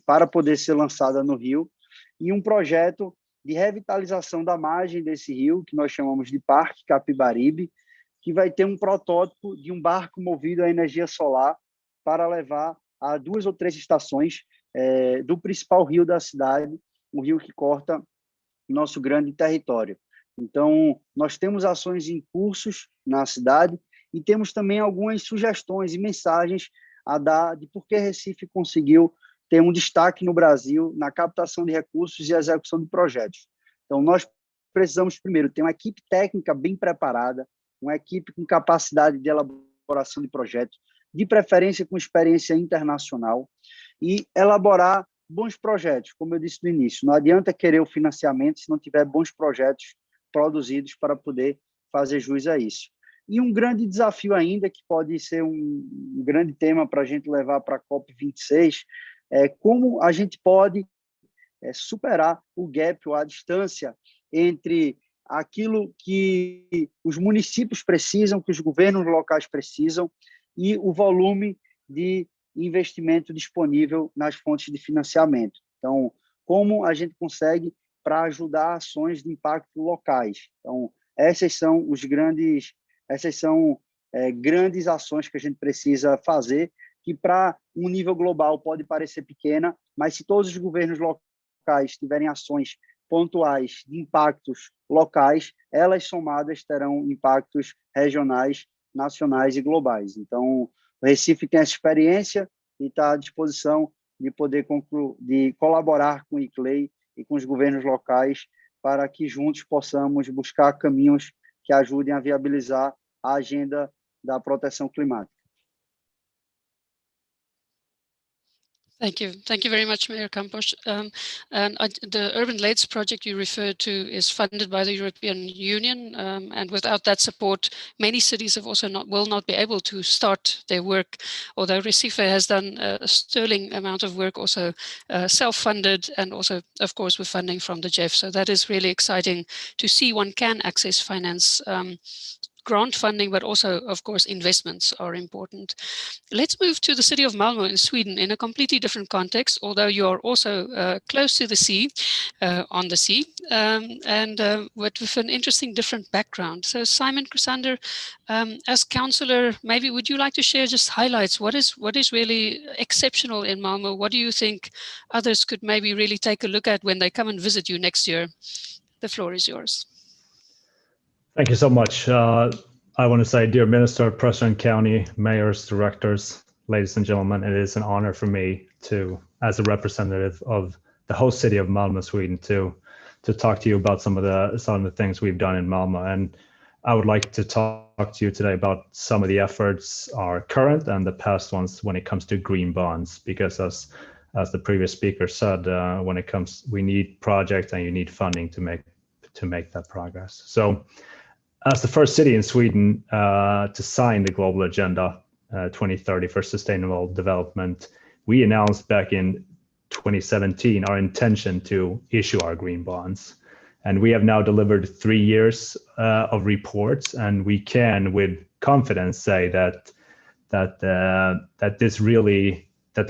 para poder ser lançada no rio, e um projeto de revitalização da margem desse rio, que nós chamamos de Parque Capibaribe, que vai ter um protótipo de um barco movido à energia solar para levar a 2 ou 3 estações do principal rio da cidade, um rio que corta nosso grande território. Então, nós temos ações em cursos na cidade e temos também algumas sugestões e mensagens a dar de por que Recife conseguiu ter um destaque no Brasil na captação de recursos e execução de projetos. Então, nós precisamos, primeiro, ter uma equipe técnica bem preparada, uma equipe com capacidade de elaboração de projetos, de preferência com experiência internacional, e elaborar bons projetos, como eu disse no início. Não adianta querer o financiamento se não tiver bons projetos produzidos para poder fazer jus a isso. E um grande desafio ainda, que pode ser um grande tema para a gente levar para a COP26, é como a gente pode superar o gap, ou a distância entre aquilo que os municípios precisam, que os governos locais precisam, e o volume de investimento disponível nas fontes de financiamento. Então, como a gente consegue para ajudar ações de impacto locais. Então, essas são grandes ações que a gente precisa fazer, que para um nível global pode parecer pequena, mas se todos os governos locais tiverem ações pontuais de impactos locais, elas somadas terão impactos regionais, nacionais e globais. Então, o Recife tem essa experiência e está à disposição de poder de colaborar com o ICLEI e com os governos locais para que juntos possamos buscar caminhos que ajudem a viabilizar a agenda da proteção climática. Thank you very much, Mayor Campos. The Urban Lakes project you referred to is funded by the European Union, and without that support, many cities have also will not be able to start their work. Although Recife has done a sterling amount of work, also self-funded, and also, of course, with funding from the GEF. So that is really exciting to see one can access finance. Grant funding, but also, of course, investments are important. Let's move to the city of Malmö in Sweden in a completely different context, although you are also close to the sea, on the sea, but with an interesting different background. So Simon Chrysander, as councillor, maybe would you like to share just highlights? What is really exceptional in Malmö? What do you think others could maybe really take a look at when they come and visit you next year? The floor is yours. Thank you so much. I want to say, dear Minister, President County, mayors, directors, ladies and gentlemen, it is an honor for me to, as a representative of the host city of Malmö, Sweden, to talk to you about some of the things we've done in Malmö. And I would like to talk to you today about some of the efforts, our current and the past ones, when it comes to green bonds, because as the previous speaker said, we need projects and you need funding to make that progress. So, as the first city in Sweden to sign the Global Agenda 2030 for Sustainable Development, we announced back in 2017 our intention to issue our green bonds. And we have now delivered 3 years of reports, and we can with confidence say that the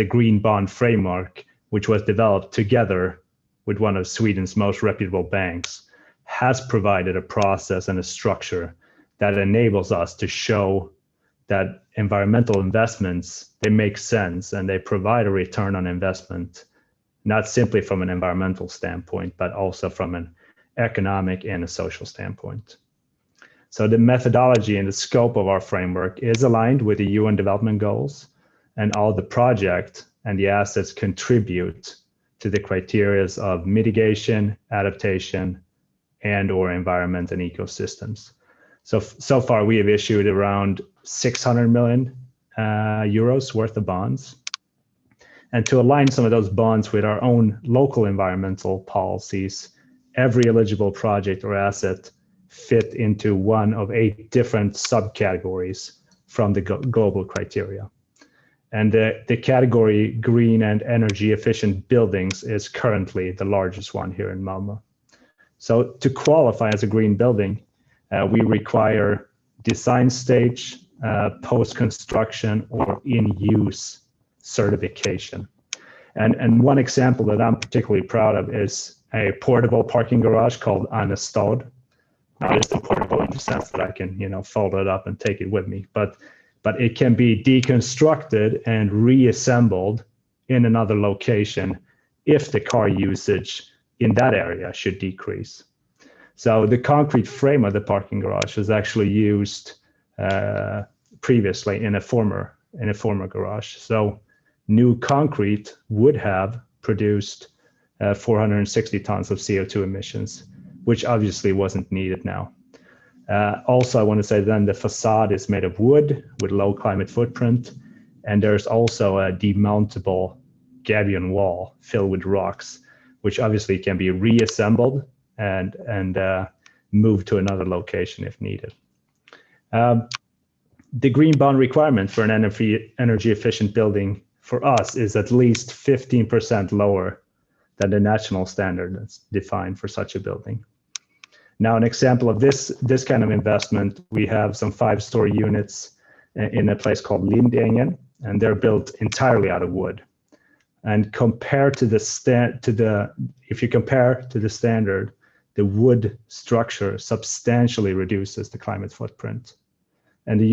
green bond framework, which was developed together with one of Sweden's most reputable banks, has provided a process and a structure that enables us to show that environmental investments, they make sense and they provide a return on investment, not simply from an environmental standpoint, but also from an economic and a social standpoint. So the methodology and the scope of our framework is aligned with the UN development goals, and all the project and the assets contribute to the criteria of mitigation, adaptation, and/or environment and ecosystems. So far, we have issued around 600 million euros worth of bonds. And to align some of those bonds with our own local environmental policies, every eligible project or asset fit into one of 8 different subcategories from the global criteria. And the category green and energy efficient buildings is currently the largest one here in Malmö. So to qualify as a green building, we require design stage, post-construction, or in-use certification. And one example that I'm particularly proud of is a portable parking garage called Anestad. Not just portable in the sense that I can, fold it up and take it with me, but it can be deconstructed and reassembled in another location if the car usage in that area should decrease. So the concrete frame of the parking garage was actually used previously in a former garage. So new concrete would have produced 460 tons of CO2 emissions, which obviously wasn't needed now. Also, I want to say then the facade is made of wood with low climate footprint, and there's also a demountable gabion wall filled with rocks, which obviously can be reassembled and moved to another location if needed. The green bond requirement for an energy efficient building for us is at least 15% lower than the national standard that's defined for such a building. Now, an example of this kind of investment, we have some 5-story units in a place called Lindängen, and they're built entirely out of wood. And compared to if you compare to the standard, the wood structure substantially reduces the climate footprint. And the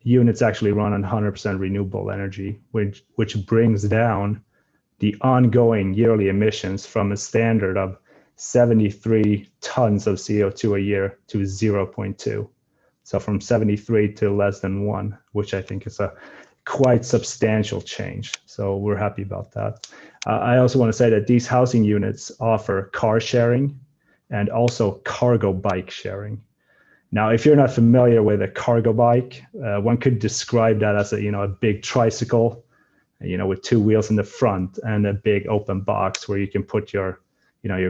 units actually run on 100% renewable energy, which brings down the ongoing yearly emissions from a standard of 73 tons of CO2 a year to 0.2. So from 73 to less than 1, which I think is a quite substantial change. So we're happy about that. I also want to say that these housing units offer car sharing and also cargo bike sharing. Now, if you're not familiar with a cargo bike, one could describe that as a big tricycle, with 2 wheels in the front and a big open box where you can put your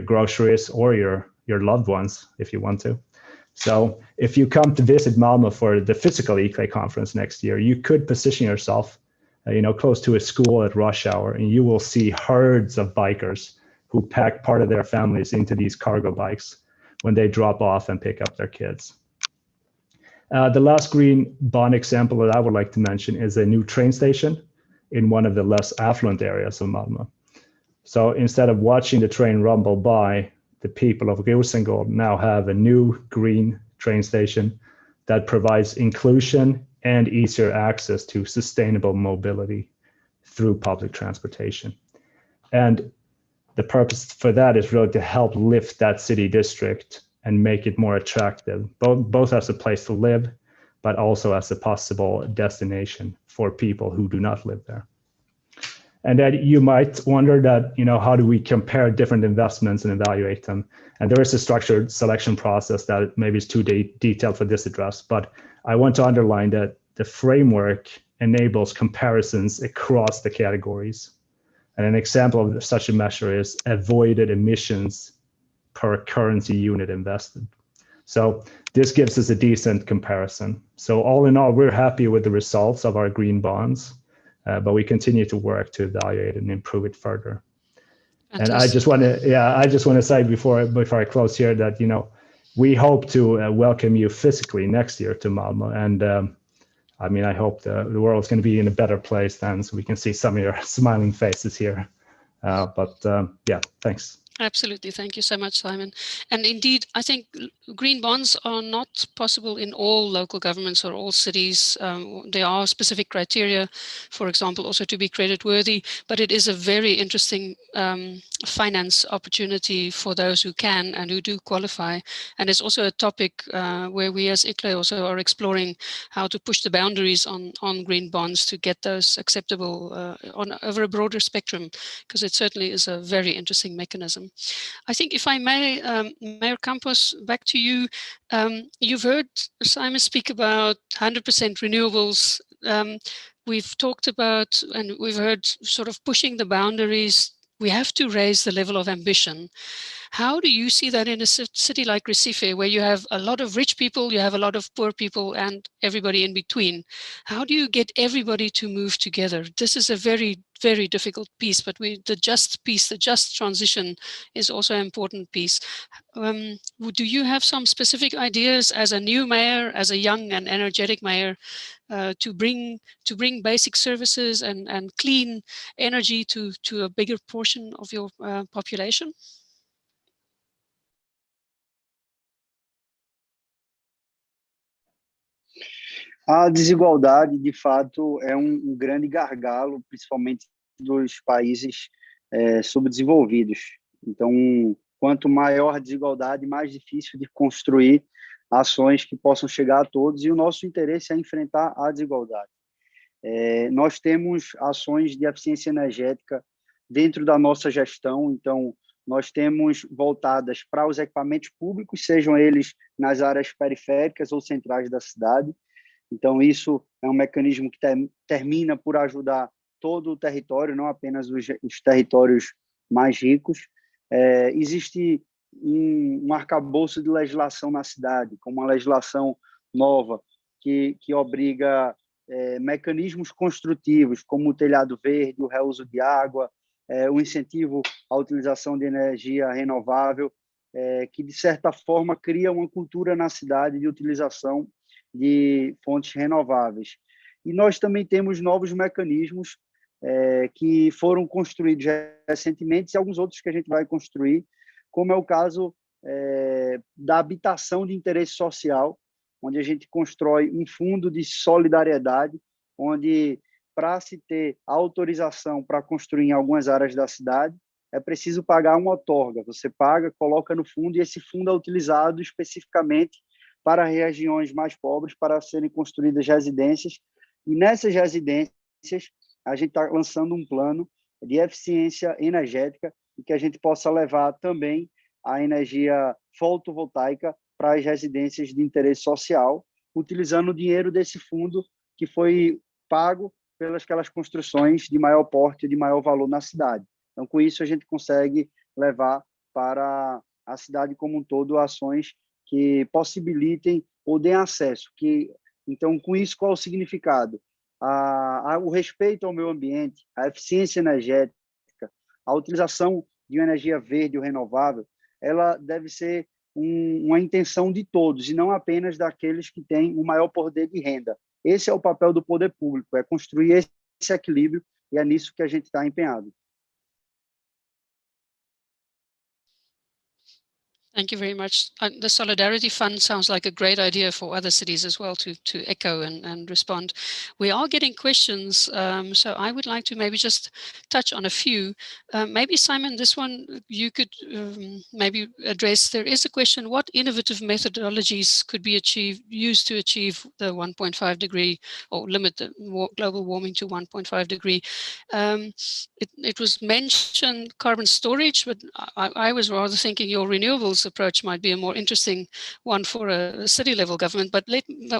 groceries or your loved ones if you want to. So if you come to visit Malmö for the physical ICLEI conference next year, you could position yourself, close to a school at rush hour, and you will see herds of bikers who pack part of their families into these cargo bikes when they drop off and pick up their kids. The last green bond example that I would like to mention is a new train station in one of the less affluent areas of Malmö. So instead of watching the train rumble by, the people of Rosengård now have a new green train station that provides inclusion and easier access to sustainable mobility through public transportation. And the purpose for that is really to help lift that city district and make it more attractive, both as a place to live, but also as a possible destination for people who do not live there. And then you might wonder that, how do we compare different investments and evaluate them? And there is a structured selection process that maybe is too detailed for this address, but I want to underline that the framework enables comparisons across the categories. And an example of such a measure is avoided emissions per currency unit invested. So this gives us a decent comparison. So all in all, we're happy with the results of our green bonds. But we continue to work to evaluate and improve it further. Fantastic. And I just want to say before I close here that we hope to welcome you physically next year to Malmö, and I hope the world's going to be in a better place then, so we can see some of your smiling faces here. Thanks. Absolutely. Thank you so much, Simon. And indeed, I think green bonds are not possible in all local governments or all cities. There are specific criteria, for example, also to be credit worthy, but it is a very interesting finance opportunity for those who can and who do qualify. And it's also a topic where we as ICLEI also are exploring how to push the boundaries on green bonds to get those acceptable over a broader spectrum, because it certainly is a very interesting mechanism. I think, if I may, Mayor Campos, back to you. You've heard Simon speak about 100% renewables. We've talked about, and we've heard sort of pushing the boundaries. We have to raise the level of ambition. How do you see that in a city like Recife, where you have a lot of rich people, you have a lot of poor people, and everybody in between? How do you get everybody to move together? This is a very very difficult piece, but the just piece, the just transition is also an important piece. Do you have some specific ideas as a new mayor, as a young and energetic mayor, to bring basic services and clean energy to a bigger portion of your population? A desigualdade, de fato, é grande gargalo, principalmente dos países subdesenvolvidos. Então, quanto maior a desigualdade, mais difícil de construir ações que possam chegar a todos, e o nosso interesse é enfrentar a desigualdade. Nós temos ações de eficiência energética dentro da nossa gestão, então, nós temos voltadas para os equipamentos públicos, sejam eles nas áreas periféricas ou centrais da cidade. Então, isso é um mecanismo que termina por ajudar todo o território, não apenas os territórios mais ricos. Existe um arcabouço de legislação na cidade, como uma legislação nova que obriga mecanismos construtivos, como o telhado verde, o reuso de água, o incentivo à utilização de energia renovável, que, de certa forma, cria uma cultura na cidade de utilização de fontes renováveis. E nós também temos novos mecanismos que foram construídos recentemente e alguns outros que a gente vai construir, como é o caso da habitação de interesse social, onde a gente constrói um fundo de solidariedade, onde, para se ter autorização para construir em algumas áreas da cidade, é preciso pagar uma outorga. Você paga, coloca no fundo, e esse fundo é utilizado especificamente para regiões mais pobres, para serem construídas residências. E nessas residências, a gente está lançando um plano de eficiência energética e que a gente possa levar também a energia fotovoltaica para as residências de interesse social, utilizando o dinheiro desse fundo que foi pago pelas aquelas construções de maior porte, de maior valor na cidade. Então, com isso, a gente consegue levar para a cidade como um todo ações que possibilitem ou deem acesso. Então, com isso, qual é o significado? O respeito ao meio ambiente, a eficiência energética, a utilização de uma energia verde ou renovável, ela deve ser uma intenção de todos, e não apenas daqueles que têm o maior poder de renda. Esse é o papel do poder público, é construir esse equilíbrio, e é nisso que a gente está empenhado. Thank you very much. The Solidarity Fund sounds like a great idea for other cities as well to echo and respond. We are getting questions, so I would like to maybe just touch on a few. Maybe Simon, this one you could maybe address. There is a question: what innovative methodologies could be used to achieve the 1.5 degree or limit the global warming to 1.5 degree? It was mentioned carbon storage, but I was rather thinking your renewables approach might be a more interesting one for a city level government, but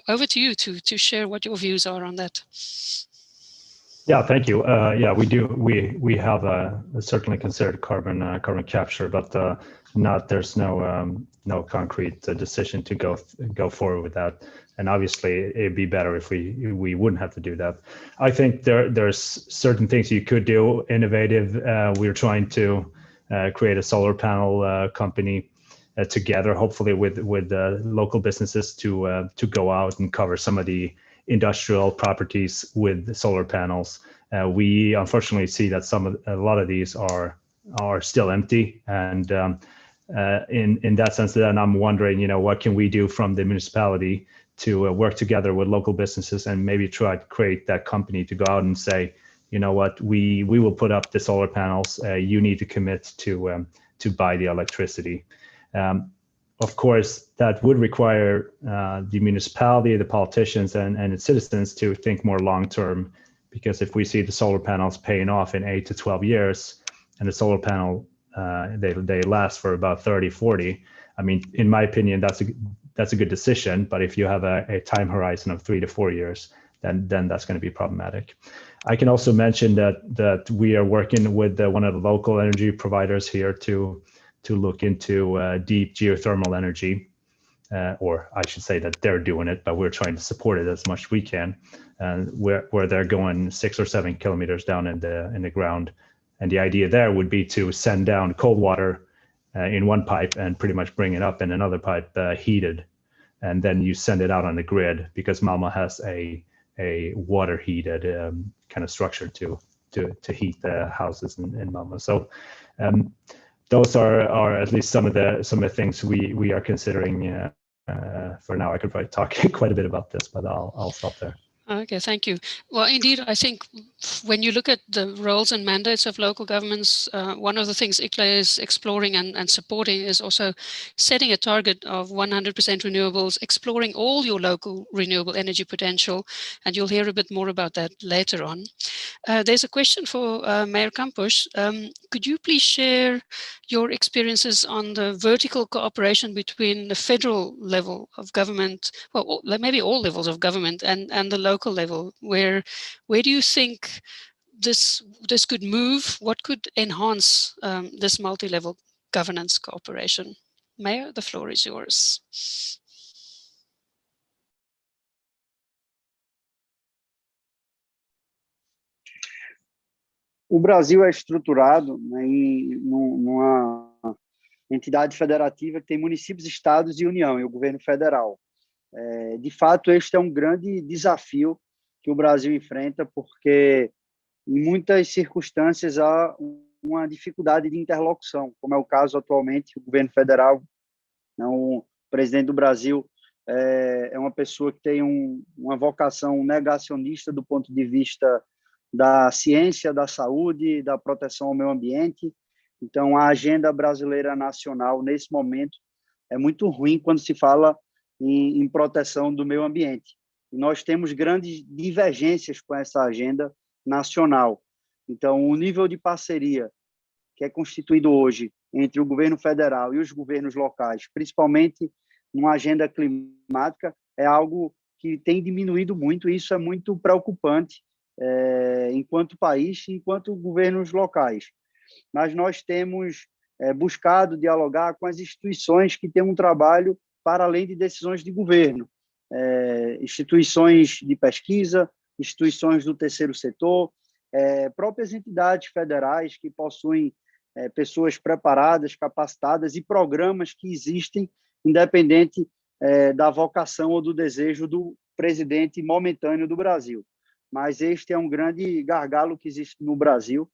over to you to share what your views are on that. Yeah, thank you. Yeah, we do. We have certainly considered carbon capture, but there's no concrete decision to go forward with that. And obviously, it'd be better if we wouldn't have to do that. I think there's certain things you could do innovative. We're trying to create a solar panel company together, hopefully with local businesses to go out and cover some of the industrial properties with solar panels. We unfortunately see that a lot of these are still empty, and in that sense, then I'm wondering, what can we do from the municipality to work together with local businesses and maybe try to create that company to go out and say, you know what, we will put up the solar panels. You need to commit to buy the electricity. Of course, that would require the municipality, the politicians, and its citizens to think more long-term, because if we see the solar panels paying off in 8 to 12 years, and the solar panel, they last for about 30, 40, I mean, in my opinion, that's a good decision. But if you have a time horizon of 3 to 4 years, then that's going to be problematic. I can also mention that we are working with one of the local energy providers here to look into deep geothermal energy. or I should say that they're doing it, but we're trying to support it as much as we can, where they're going 6 or 7 kilometers down in the ground. And the idea there would be to send down cold water in one pipe and pretty much bring it up in another pipe heated. And then you send it out on the grid, because Malmo has a water heated kind of structure to heat the houses in Malmo. So those are at least some of the things we are considering for now. I could probably talk quite a bit about this, but I'll stop there. Okay, thank you. Well, indeed, I think when you look at the roles and mandates of local governments, one of the things ICLEI is exploring and supporting is also setting a target of 100% renewables, exploring all your local renewable energy potential, and you'll hear a bit more about that later on. There's a question for Mayor Campos. Could you please share your experiences on the vertical cooperation between the federal level of government, well, maybe all levels of government, and the local level? Where do you think this could move? What could enhance this multi-level governance cooperation? Mayor, the floor is yours. O Brasil é estruturado, né, numa entidade federativa que tem municípios, estados e União, e o governo federal. De fato, este é um grande desafio que o Brasil enfrenta, porque em muitas circunstâncias há uma dificuldade de interlocução, como é o caso atualmente. O governo federal, o presidente do Brasil é uma pessoa que tem uma vocação negacionista do ponto de vista da ciência, da saúde, da proteção ao meio ambiente. Então, a agenda brasileira nacional, nesse momento, é muito ruim quando se fala em proteção do meio ambiente. E nós temos grandes divergências com essa agenda nacional. Então, o nível de parceria que é constituído hoje entre o governo federal e os governos locais, principalmente numa agenda climática, é algo que tem diminuído muito, e isso é muito preocupante enquanto país e enquanto governos locais. Mas nós temos buscado dialogar com as instituições que têm um trabalho para além de decisões de governo, instituições de pesquisa, instituições do terceiro setor, próprias entidades federais que possuem pessoas preparadas, capacitadas, e programas que existem independente da vocação ou do desejo do presidente momentâneo do Brasil. Mas este é um grande gargalo que existe no Brasil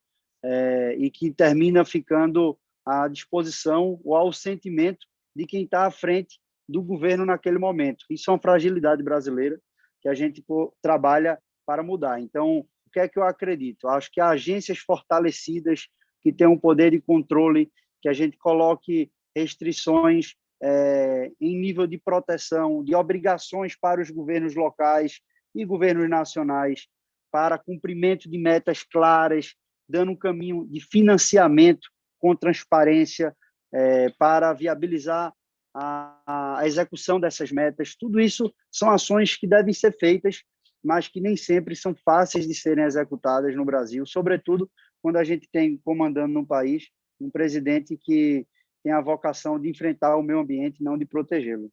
e que termina ficando à disposição ou ao sentimento de quem está à frente do governo naquele momento. Isso é uma fragilidade brasileira que a gente trabalha para mudar. Então, o que é que eu acredito? Acho que agências fortalecidas que tenham um poder de controle, que a gente coloque restrições em nível de proteção, de obrigações para os governos locais e governos nacionais, para cumprimento de metas claras, dando um caminho de financiamento com transparência para viabilizar a execução dessas metas. Tudo isso são ações que devem ser feitas, mas que nem sempre são fáceis de serem executadas no Brasil, sobretudo quando a gente tem comandando no país um presidente que tem a vocação de enfrentar o meio ambiente, não de protegê-lo.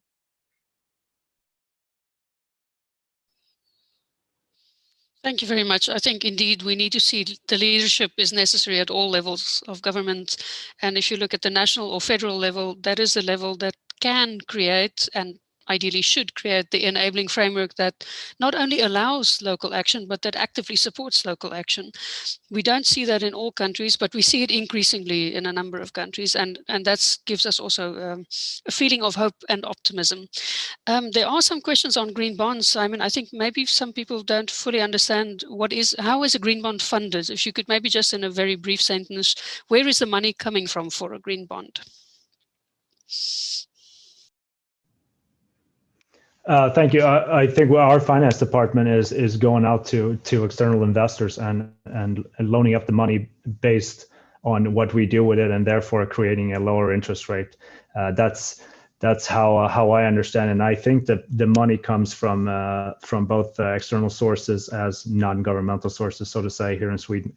Thank you very much. I think indeed we need to see the leadership is necessary at all levels of government. And if you look at the national or federal level, that is the level that can create and ideally should create the enabling framework that not only allows local action, but that actively supports local action. We don't see that in all countries, but we see it increasingly in a number of countries. And that gives us also a feeling of hope and optimism. There are some questions on green bonds, Simon. I think maybe some people don't fully understand how is a green bond funded? If you could maybe just in a very brief sentence, where is the money coming from for a green bond? Thank you. I think our finance department is going out to external investors and loaning up the money based on what we do with it, and therefore creating a lower interest rate. That's how I understand it. And I think that the money comes from both external sources as non-governmental sources, so to say, here in Sweden,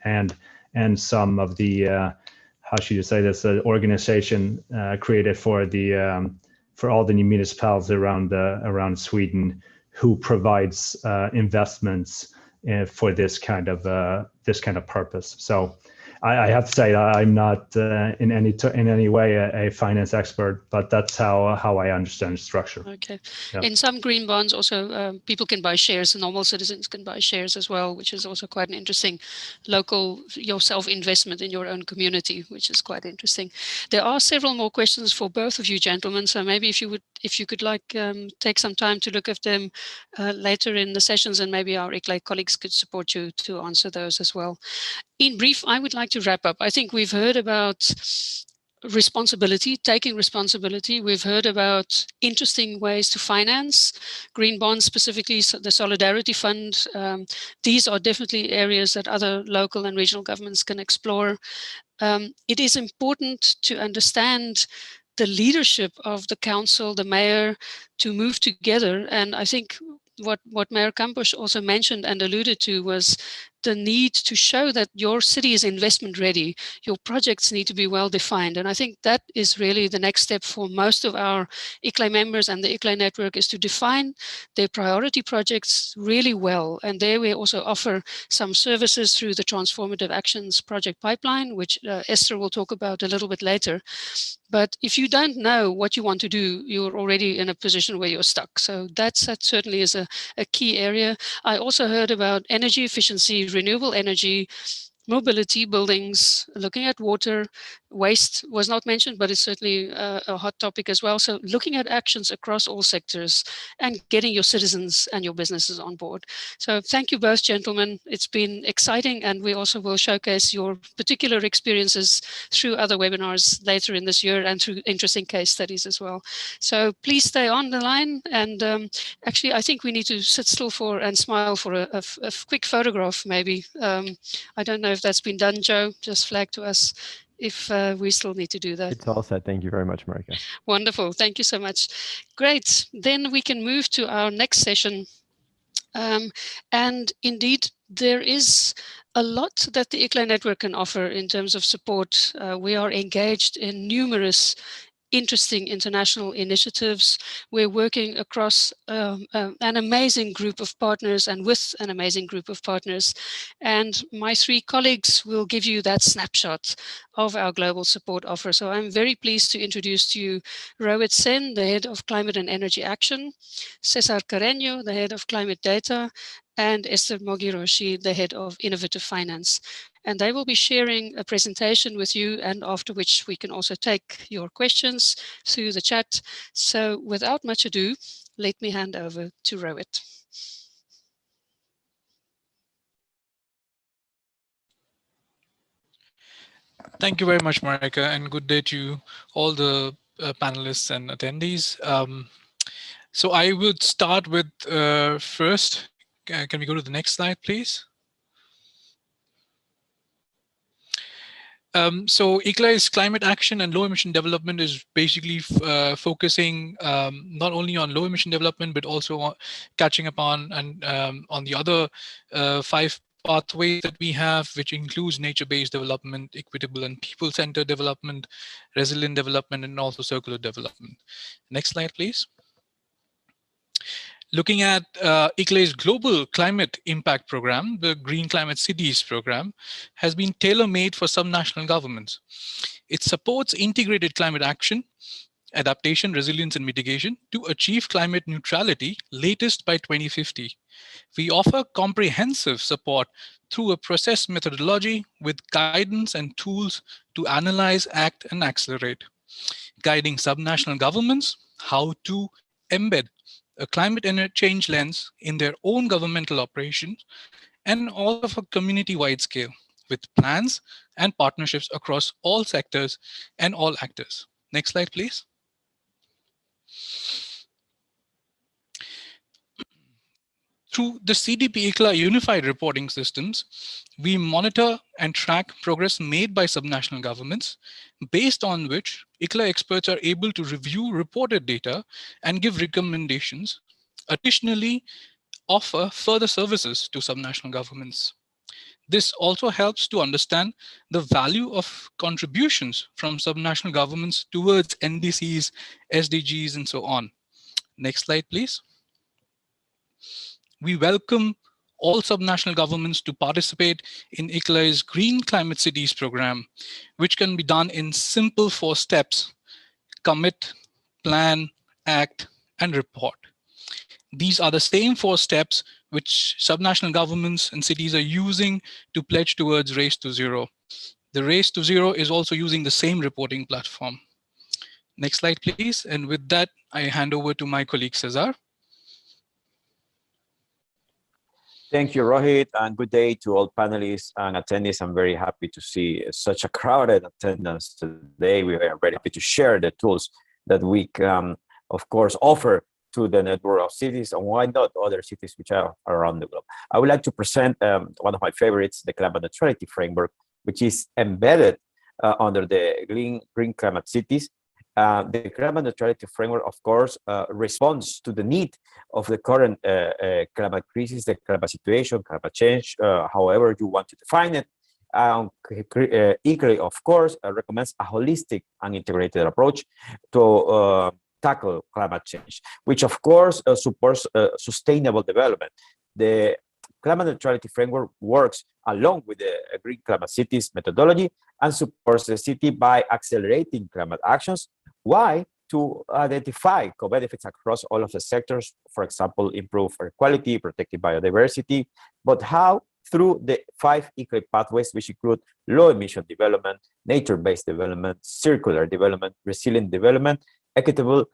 and some of the how should you say this, organization created for for all the municipalities around Sweden who provides investments for this kind of purpose. So I have to say I'm not in any way a finance expert, but that's how I understand the structure. Okay. Yeah. In some green bonds, also people can buy shares. Normal citizens can buy shares as well, which is also quite an interesting local self-investment in your own community, which is quite interesting. There are several more questions for both of you gentlemen. So maybe if you could take some time to look at them later in the sessions, and maybe our ICLEI colleagues could support you to answer those as well. In brief, I would like to wrap up. I think we've heard about responsibility, taking responsibility. We've heard about interesting ways to finance green bonds, specifically the Solidarity Fund. These are definitely areas that other local and regional governments can explore. It is important to understand the leadership of the council, the mayor, to move together. And I think what Mayor Campos also mentioned and alluded to was the need to show that your city is investment ready. Your projects need to be well defined. And I think that is really the next step for most of our ICLEI members and the ICLEI network, is to define their priority projects really well. And there we also offer some services through the Transformative Actions project pipeline, which Esther will talk about a little bit later. But if you don't know what you want to do, you're already in a position where you're stuck. So that certainly is a key area. I also heard about energy efficiency, renewable energy, mobility, buildings, looking at water. Waste was not mentioned, but it's certainly a hot topic as well. So looking at actions across all sectors and getting your citizens and your businesses on board. So thank you both, gentlemen. It's been exciting, and we also will showcase your particular experiences through other webinars later in this year and through interesting case studies as well. So please stay on the line. And actually, I think we need to sit still and smile for a quick photograph, maybe. I don't know if that's been done, Joe. Just flag to us if we still need to do that. It's all set. Thank you very much, Marika. Wonderful. Thank you so much. Great. Then we can move to our next session. And indeed, there is a lot that the ICLEI network can offer in terms of support. We are engaged in numerous interesting international initiatives. We're working across an amazing group of partners and with an amazing group of partners. And my three colleagues will give you that snapshot of our global support offer. So I'm very pleased to introduce to you Rohit Sen, the head of Climate and Energy Action, Cesar Carreño, the head of Climate Data, and Esther Mogiroshi, the head of Innovative Finance. And they will be sharing a presentation with you, and after which we can also take your questions through the chat. So without much ado, let me hand over to Rohit. Thank you very much, Marika, and good day to all the panelists and attendees. So I would start with first, can we go to the next slide, please? So ICLEI's climate action and low emission development is basically focusing not only on low emission development, but also on catching up on the other 5 pathways that we have, which includes nature-based development, equitable and people-centered development, resilient development, and also circular development. Next slide, please. Looking at ICLEI's global climate impact program, the Green Climate Cities program, has been tailor-made for some national governments. It supports integrated climate action, adaptation, resilience, and mitigation to achieve climate neutrality latest by 2050. We offer comprehensive support through a process methodology with guidance and tools to analyze, act, and accelerate, guiding subnational governments how to embed a climate change lens in their own governmental operations, and all of a community-wide scale with plans and partnerships across all sectors and all actors. Next slide, please. Through the CDP ICLEI unified reporting systems, we monitor and track progress made by subnational governments, based on which ICLEI experts are able to review reported data and give recommendations. Additionally, offer further services to subnational governments. This also helps to understand the value of contributions from subnational governments towards NDCs, SDGs, and so on. Next slide, please. We welcome all subnational governments to participate in ICLEI's Green Climate Cities program, which can be done in simple 4 steps: commit, plan, act, and report. These are the same 4 steps which subnational governments and cities are using to pledge towards Race to Zero. The Race to Zero is also using the same reporting platform. Next slide, please. And with that, I hand over to my colleague, Cesar. Thank you, Rohit, and good day to all panelists and attendees. I'm very happy to see such a crowded attendance today. We are very happy to share the tools that we can, of course, offer to the network of cities, and why not other cities which are around the globe. I would like to present one of my favorites, the climate neutrality framework, which is embedded under the Green Climate Cities. The climate neutrality framework, of course, responds to the need of the current climate crisis, the climate situation, climate change, however you want to define it. ICLEI, of course, recommends a holistic and integrated approach to tackle climate change, which of course supports sustainable development. The climate neutrality framework works along with the Green Climate Cities methodology and supports the city by accelerating climate actions. Why? To identify co-benefits across all of the sectors, for example, improve air quality, protecting biodiversity, but how? Through the 5 ICLEI pathways, which include low emission development, nature-based development, circular development, resilient development, equitable,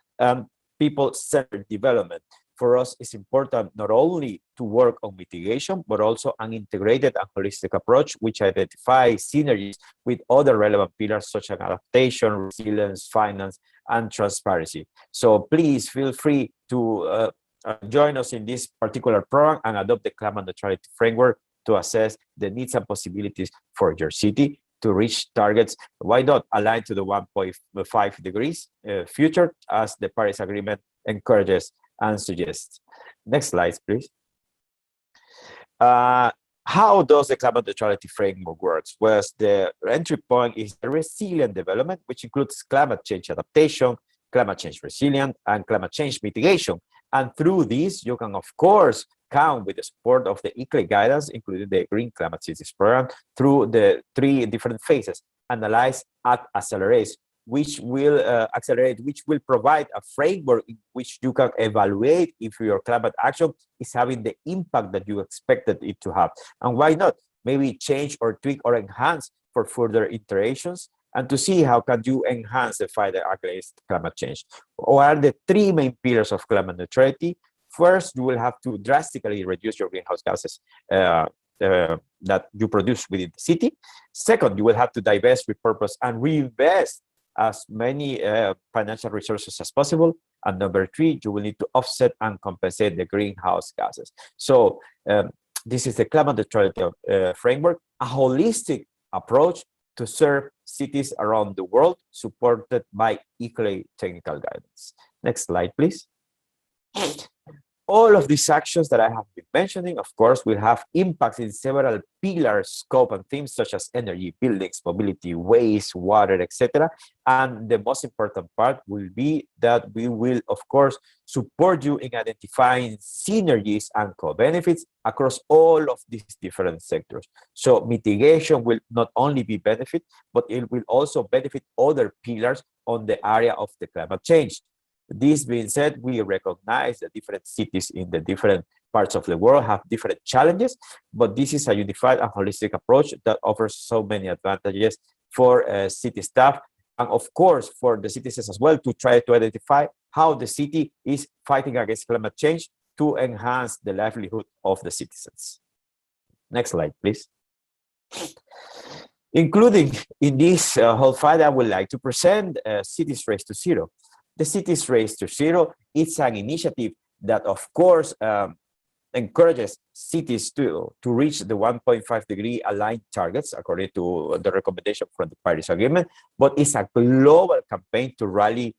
people-centered development. For us, it's important not only to work on mitigation, but also an integrated and holistic approach, which identifies synergies with other relevant pillars such as adaptation, resilience, finance, and transparency. So please feel free to join us in this particular program and adopt the climate neutrality framework to assess the needs and possibilities for your city to reach targets, why not aligned to the 1.5 degrees future, as the Paris Agreement encourages and suggests. Next slide, please. How does the climate neutrality framework work? Well, the entry point is the resilient development, which includes climate change adaptation, climate change resilient, and climate change mitigation. And through this, you can, of course, count with the support of the ICLEI guidance, including the Green Climate Cities program, through the 3 different phases: analyze, act, accelerate, which will provide a framework in which you can evaluate if your climate action is having the impact that you expected it to have. And why not? Maybe change or tweak or enhance for further iterations, and to see how can you enhance the fight against climate change. What are the 3 main pillars of climate neutrality? First, you will have to drastically reduce your greenhouse gases that you produce within the city. Second, you will have to divest, repurpose, and reinvest as many financial resources as possible. And number 3, you will need to offset and compensate the greenhouse gases. So this is the climate neutrality framework, a holistic approach to serve cities around the world, supported by ICLEI technical guidance. Next slide, please. All of these actions that I have been mentioning, of course, will have impacts in several pillars, scope, and themes such as energy, buildings, mobility, waste, water, etc. And the most important part will be that we will, of course, support you in identifying synergies and co-benefits across all of these different sectors. So mitigation will not only be benefit, but it will also benefit other pillars on the area of the climate change. This being said, we recognize that different cities in the different parts of the world have different challenges, but this is a unified and holistic approach that offers so many advantages for city staff, and of course for the citizens as well, to try to identify how the city is fighting against climate change to enhance the livelihood of the citizens. Next slide, please. Including in this whole fight, I would like to present Cities Race to Zero. The Cities Race to Zero, it's an initiative that, of course, encourages cities to reach the 1.5 degree aligned targets according to the recommendation from the Paris Agreement, but it's a global campaign to rally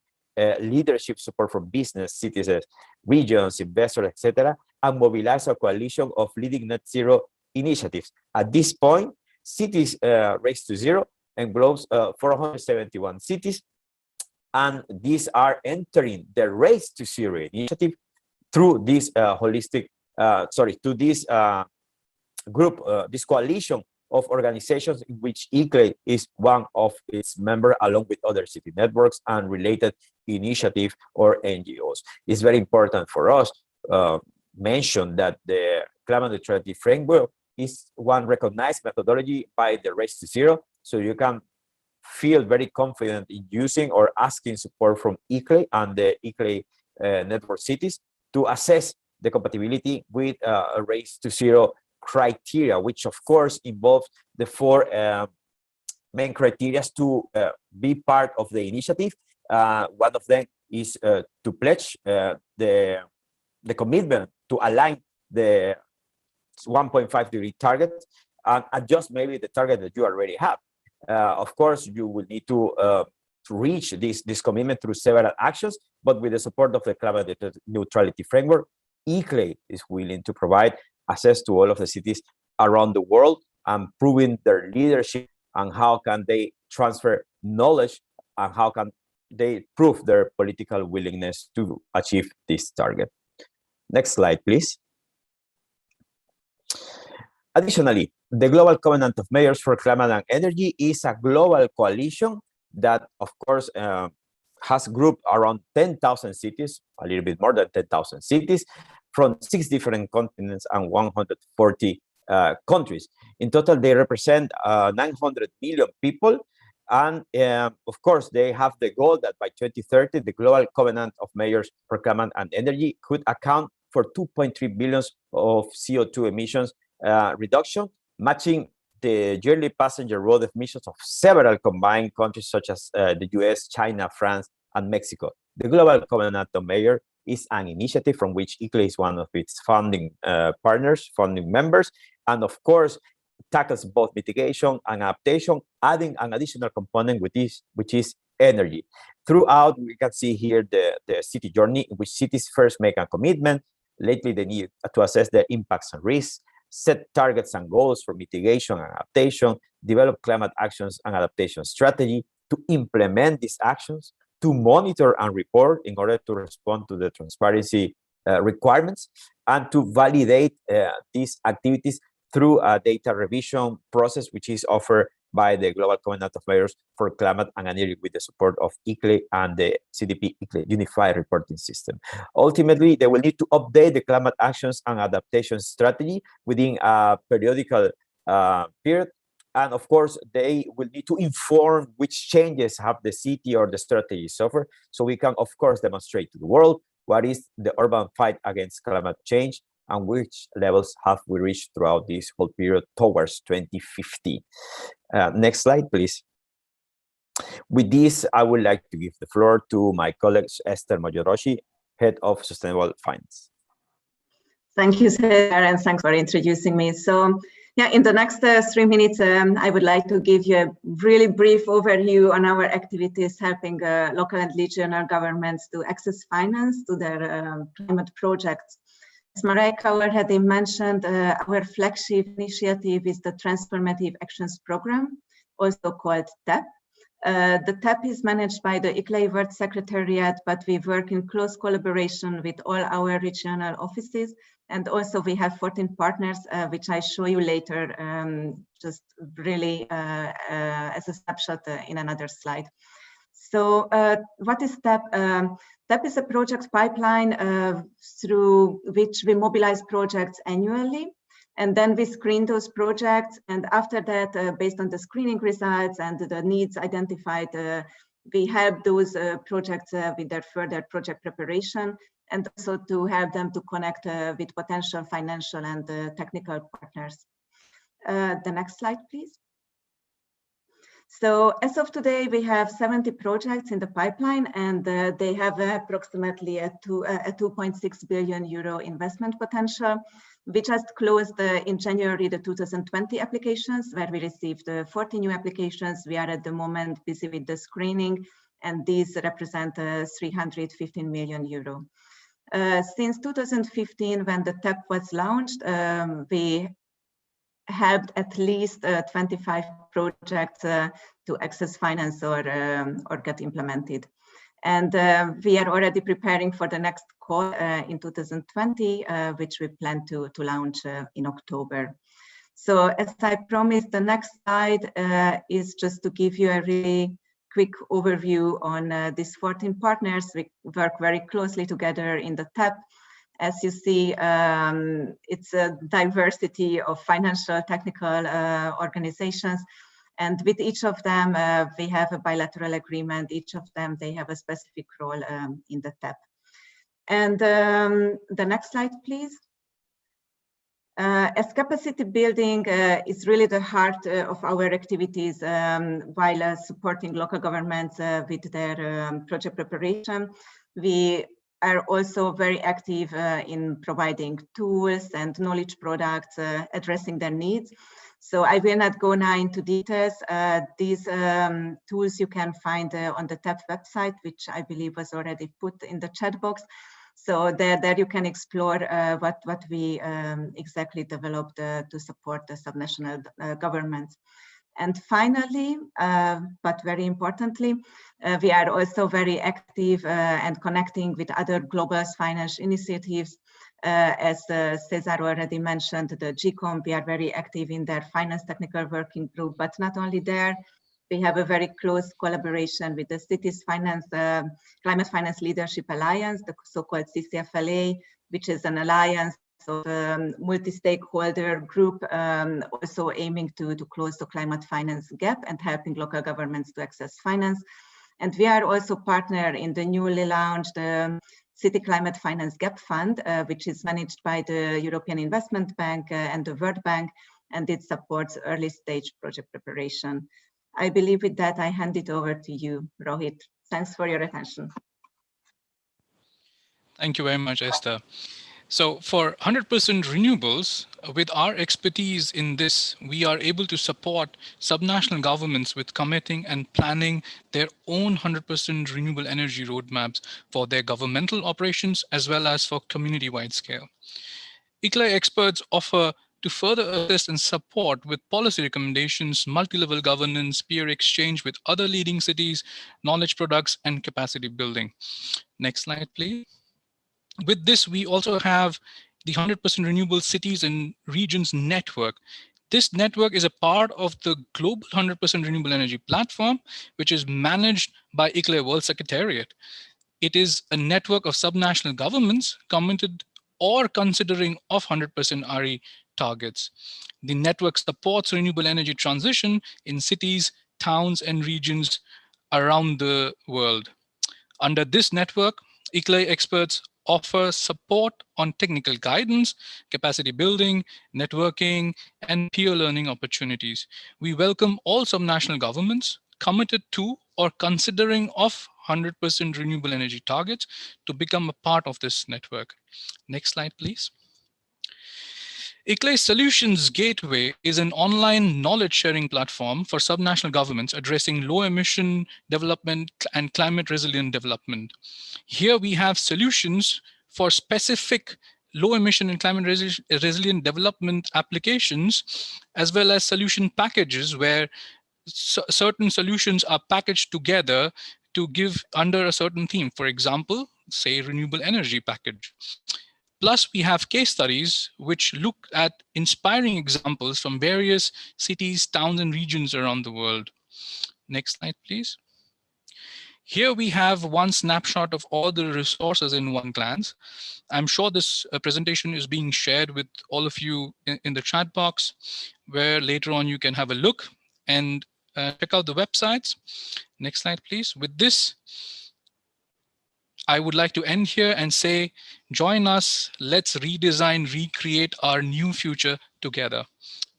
leadership support from business, citizens, regions, investors, etc., and mobilize a coalition of leading net zero initiatives. At this point, cities Race to Zero englobes 471 cities, and these are entering the Race to Zero initiative through this to this group, this coalition of organizations in which ICLEI is one of its members, along with other city networks and related initiatives or NGOs. It's very important for us mention that the climate neutrality framework is one recognized methodology by the Race to Zero, so you can feel very confident in using or asking support from ICLEI and the ICLEI network cities to assess the compatibility with a Race to Zero criteria, which of course involves the 4 main criteria to be part of the initiative. One of them is to pledge the commitment to align the 1.5 degree target and adjust maybe the target that you already have. Of course, you will need to reach this commitment through several actions, but with the support of the climate neutrality framework, ICLEI is willing to provide access to all of the cities around the world and proving their leadership and how can they transfer knowledge and how can they prove their political willingness to achieve this target. Next slide, please. Additionally, the Global Covenant of Mayors for Climate and Energy is a global coalition that, of course, has grouped around 10,000 cities, a little bit more than 10,000 cities, from 6 different continents and 140 countries. In total, they represent 900 million people. And of course, they have the goal that by 2030, the Global Covenant of Mayors for Climate and Energy could account for 2.3 billion of CO2 emissions reduction, matching the yearly passenger road emissions of several combined countries such as the US, China, France, and Mexico. The Global Covenant of Mayors is an initiative from which ICLEI is one of its founding partners, founding members, and of course, tackles both mitigation and adaptation, adding an additional component which is energy. Throughout, we can see here the city journey in which cities first make a commitment. Lately, they need to assess their impacts and risks, set targets and goals for mitigation and adaptation, develop climate actions and adaptation strategy, to implement these actions, to monitor and report in order to respond to the transparency requirements, and to validate these activities through a data revision process, which is offered by the Global Covenant of Mayors for Climate and Energy with the support of ICLEI and the CDP ICLEI Unified Reporting System. Ultimately, they will need to update the climate actions and adaptation strategy within a periodical period. And of course, they will need to inform which changes have the city or the strategy suffered, so we can, of course, demonstrate to the world what is the urban fight against climate change and which levels have we reached throughout this whole period towards 2050. Next slide, please. With this, I would like to give the floor to my colleague, Esther Moyoroshi, Head of Sustainable Finance. Thank you, Cesar, and thanks for introducing me. So, yeah, in the next 3 minutes, I would like to give you a really brief overview on our activities helping local and regional governments to access finance to their climate projects. As Mareike already mentioned, our flagship initiative is the Transformative Actions Program, also called TAP. The TAP is managed by the ICLEI World Secretariat, but we work in close collaboration with all our regional offices. And also we have 14 partners, which I show you later, just really as a snapshot in another slide. So what is TAP? TAP is a project pipeline through which we mobilize projects annually. And then we screen those projects. And after that, based on the screening results and the needs identified, we help those projects with their further project preparation, and also to help them to connect with potential financial and technical partners. The next slide, please. So as of today, we have 70 projects in the pipeline, and they have approximately a 2.6 billion euro investment potential. We just closed in January the 2020 applications, where we received 40 new applications. We are at the moment busy with the screening, and these represent 315 million euro. Since 2015, when the TAP was launched, we helped at least 25 projects to access finance or get implemented. And we are already preparing for the next call in 2020, which we plan to launch in October. So as I promised, the next slide is just to give you a really quick overview on these 14 partners. We work very closely together in the TAP. As you see, it's a diversity of financial, technical organizations. And with each of them, we have a bilateral agreement. Each of them, they have a specific role in the TAP. And the next slide, please. As capacity building is really the heart of our activities while supporting local governments with their project preparation, we are also very active in providing tools and knowledge products addressing their needs. So I will not go now into details. These tools you can find on the TAP website, which I believe was already put in the chat box. So there you can explore what we exactly developed to support the subnational governments. And finally, but very importantly, we are also very active and connecting with other global finance initiatives. As Cesar already mentioned, the GCOM, we are very active in their finance technical working group, but not only there, we have a very close collaboration with the Cities Finance, Climate Finance Leadership Alliance, the so-called CCFLA, which is an alliance of multi-stakeholder group, also aiming to close the climate finance gap and helping local governments to access finance. And we are also partner in the newly launched City Climate Finance Gap Fund, which is managed by the European Investment Bank and the World Bank, and it supports early stage project preparation. I believe with that, I hand it over to you, Rohit. Thanks for your attention. Thank you very much, Esther. So for 100% renewables, with our expertise in this, we are able to support subnational governments with committing and planning their own 100% renewable energy roadmaps for their governmental operations as well as for community-wide scale. ICLEI experts offer to further assist and support with policy recommendations, multi-level governance, peer exchange with other leading cities, knowledge products, and capacity building. Next slide, please. With this, we also have the 100% renewable cities and regions network. This network is a part of the global 100% renewable energy platform, which is managed by ICLEI World Secretariat. It is a network of subnational governments committed or considering of 100% RE targets. The network supports renewable energy transition in cities, towns, and regions around the world. Under this network, ICLEI experts offer support on technical guidance, capacity building, networking, and peer learning opportunities. We welcome all subnational governments committed to or considering of 100% renewable energy targets to become a part of this network. Next slide, please. ICLEI Solutions Gateway is an online knowledge sharing platform for subnational governments addressing low emission development and climate resilient development. Here we have solutions for specific low emission and climate resilient development applications, as well as solution packages where certain solutions are packaged together to give under a certain theme. For example, say renewable energy package. Plus, we have case studies which look at inspiring examples from various cities, towns, and regions around the world. Next slide, please. Here we have one snapshot of all the resources in one glance. I'm sure this presentation is being shared with all of you in the chat box, where later on you can have a look and check out the websites. Next slide, please. With this, I would like to end here and say, join us, let's redesign, recreate our new future together.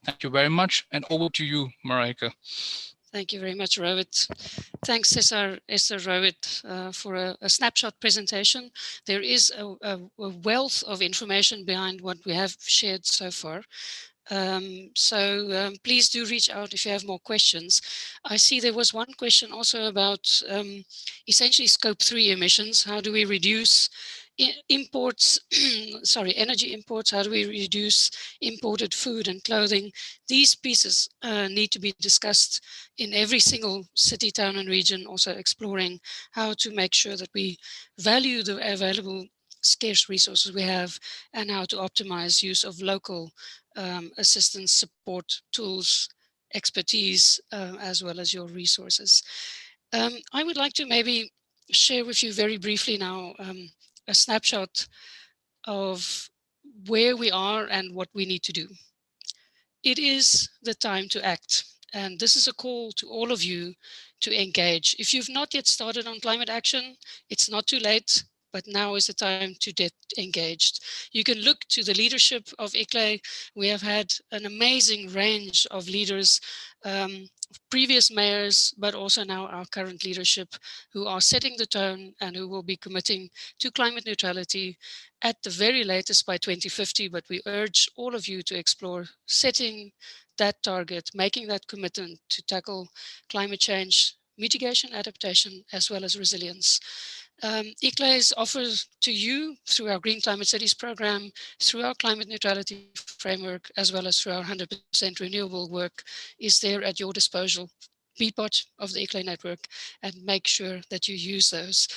Thank you very much, and over to you, Marika. Thank you very much, Rohit. Thanks, Esther Rohit, for a snapshot presentation. There is a wealth of information behind what we have shared so far. Please do reach out if you have more questions. I see there was one question also about essentially scope 3 emissions. How do we reduce imports, energy imports, how do we reduce imported food and clothing? These pieces need to be discussed in every single city, town and region, also exploring how to make sure that we value the available scarce resources we have and how to optimize use of local assistance, support, tools, expertise, as well as your resources. I would like to maybe share with you very briefly now a snapshot of where we are and what we need to do. It is the time to act. And this is a call to all of you to engage. If you've not yet started on climate action, it's not too late, but now is the time to get engaged. You can look to the leadership of ICLEI. We have had an amazing range of leaders, previous mayors, but also now our current leadership, who are setting the tone and who will be committing to climate neutrality at the very latest by 2050. But we urge all of you to explore setting that target, making that commitment to tackle climate change, mitigation, adaptation, as well as resilience. ICLEI offers to you through our Green Climate Cities program, through our climate neutrality framework, as well as through our 100% renewable work, is there at your disposal. Be part of the ICLEI network and make sure that you use those.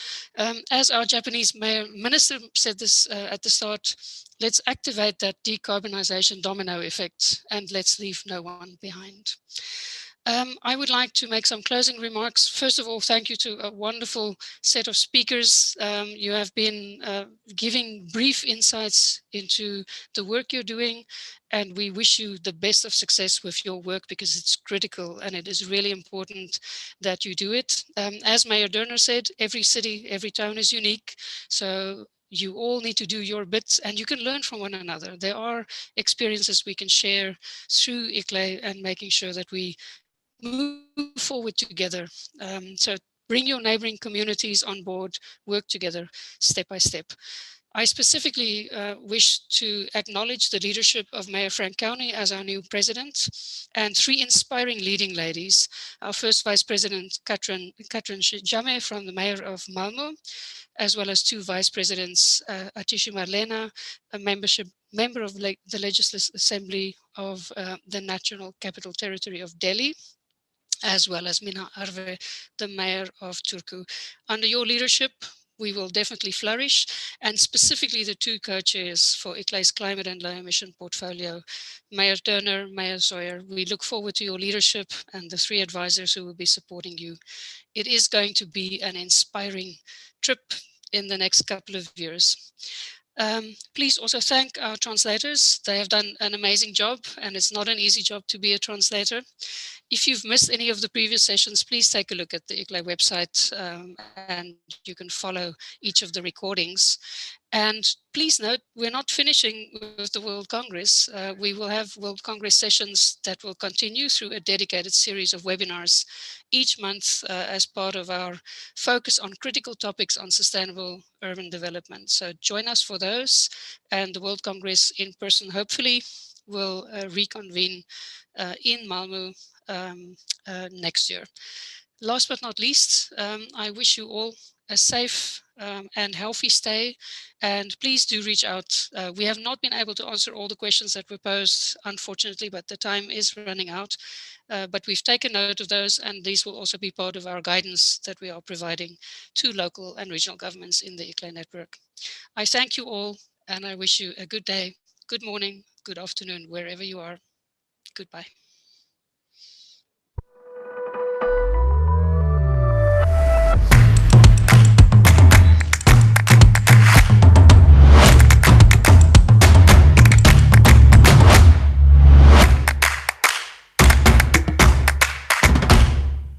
As our Japanese minister said this at the start, let's activate that decarbonization domino effect and let's leave no one behind. I would like to make some closing remarks. First of all, thank you to a wonderful set of speakers. You have been giving brief insights into the work you're doing, and we wish you the best of success with your work because it's critical and it is really important that you do it. As Mayor Derner said, every city, every town is unique. So you all need to do your bits and you can learn from one another. There are experiences we can share through ICLEI and making sure that we move forward together. So bring your neighboring communities on board, work together step by step. I specifically wish to acknowledge the leadership of Mayor Frank County as our new president and 3 inspiring leading ladies. Our first Vice President, Katrin Jame from the Mayor of Malmö, as well as 2 Vice Presidents, Atishi Marlena, a member of the Legislative Assembly of the National Capital Territory of Delhi, as well as Mina Arve, the Mayor of Turku. Under your leadership, we will definitely flourish, and specifically the 2 co-chairs for ICLEI's climate and low emission portfolio, Mayor Turner, Mayor Sawyer. We look forward to your leadership and the 3 advisors who will be supporting you. It is going to be an inspiring trip in the next couple of years. Please also thank our translators. They have done an amazing job, and it's not an easy job to be a translator. If you've missed any of the previous sessions, please take a look at the ICLEI website and you can follow each of the recordings. And please note, we're not finishing with the World Congress. We will have World Congress sessions that will continue through a dedicated series of webinars each month as part of our focus on critical topics on sustainable urban development. So join us for those, and the World Congress in person, hopefully, will reconvene in Malmö next year. Last but not least, I wish you all a safe and healthy stay, and please do reach out. We have not been able to answer all the questions that were posed, unfortunately, but the time is running out. But we've taken note of those, and these will also be part of our guidance that we are providing to local and regional governments in the ICLEI network. I thank you all, and I wish you a good day, good morning, good afternoon, wherever you are. Goodbye.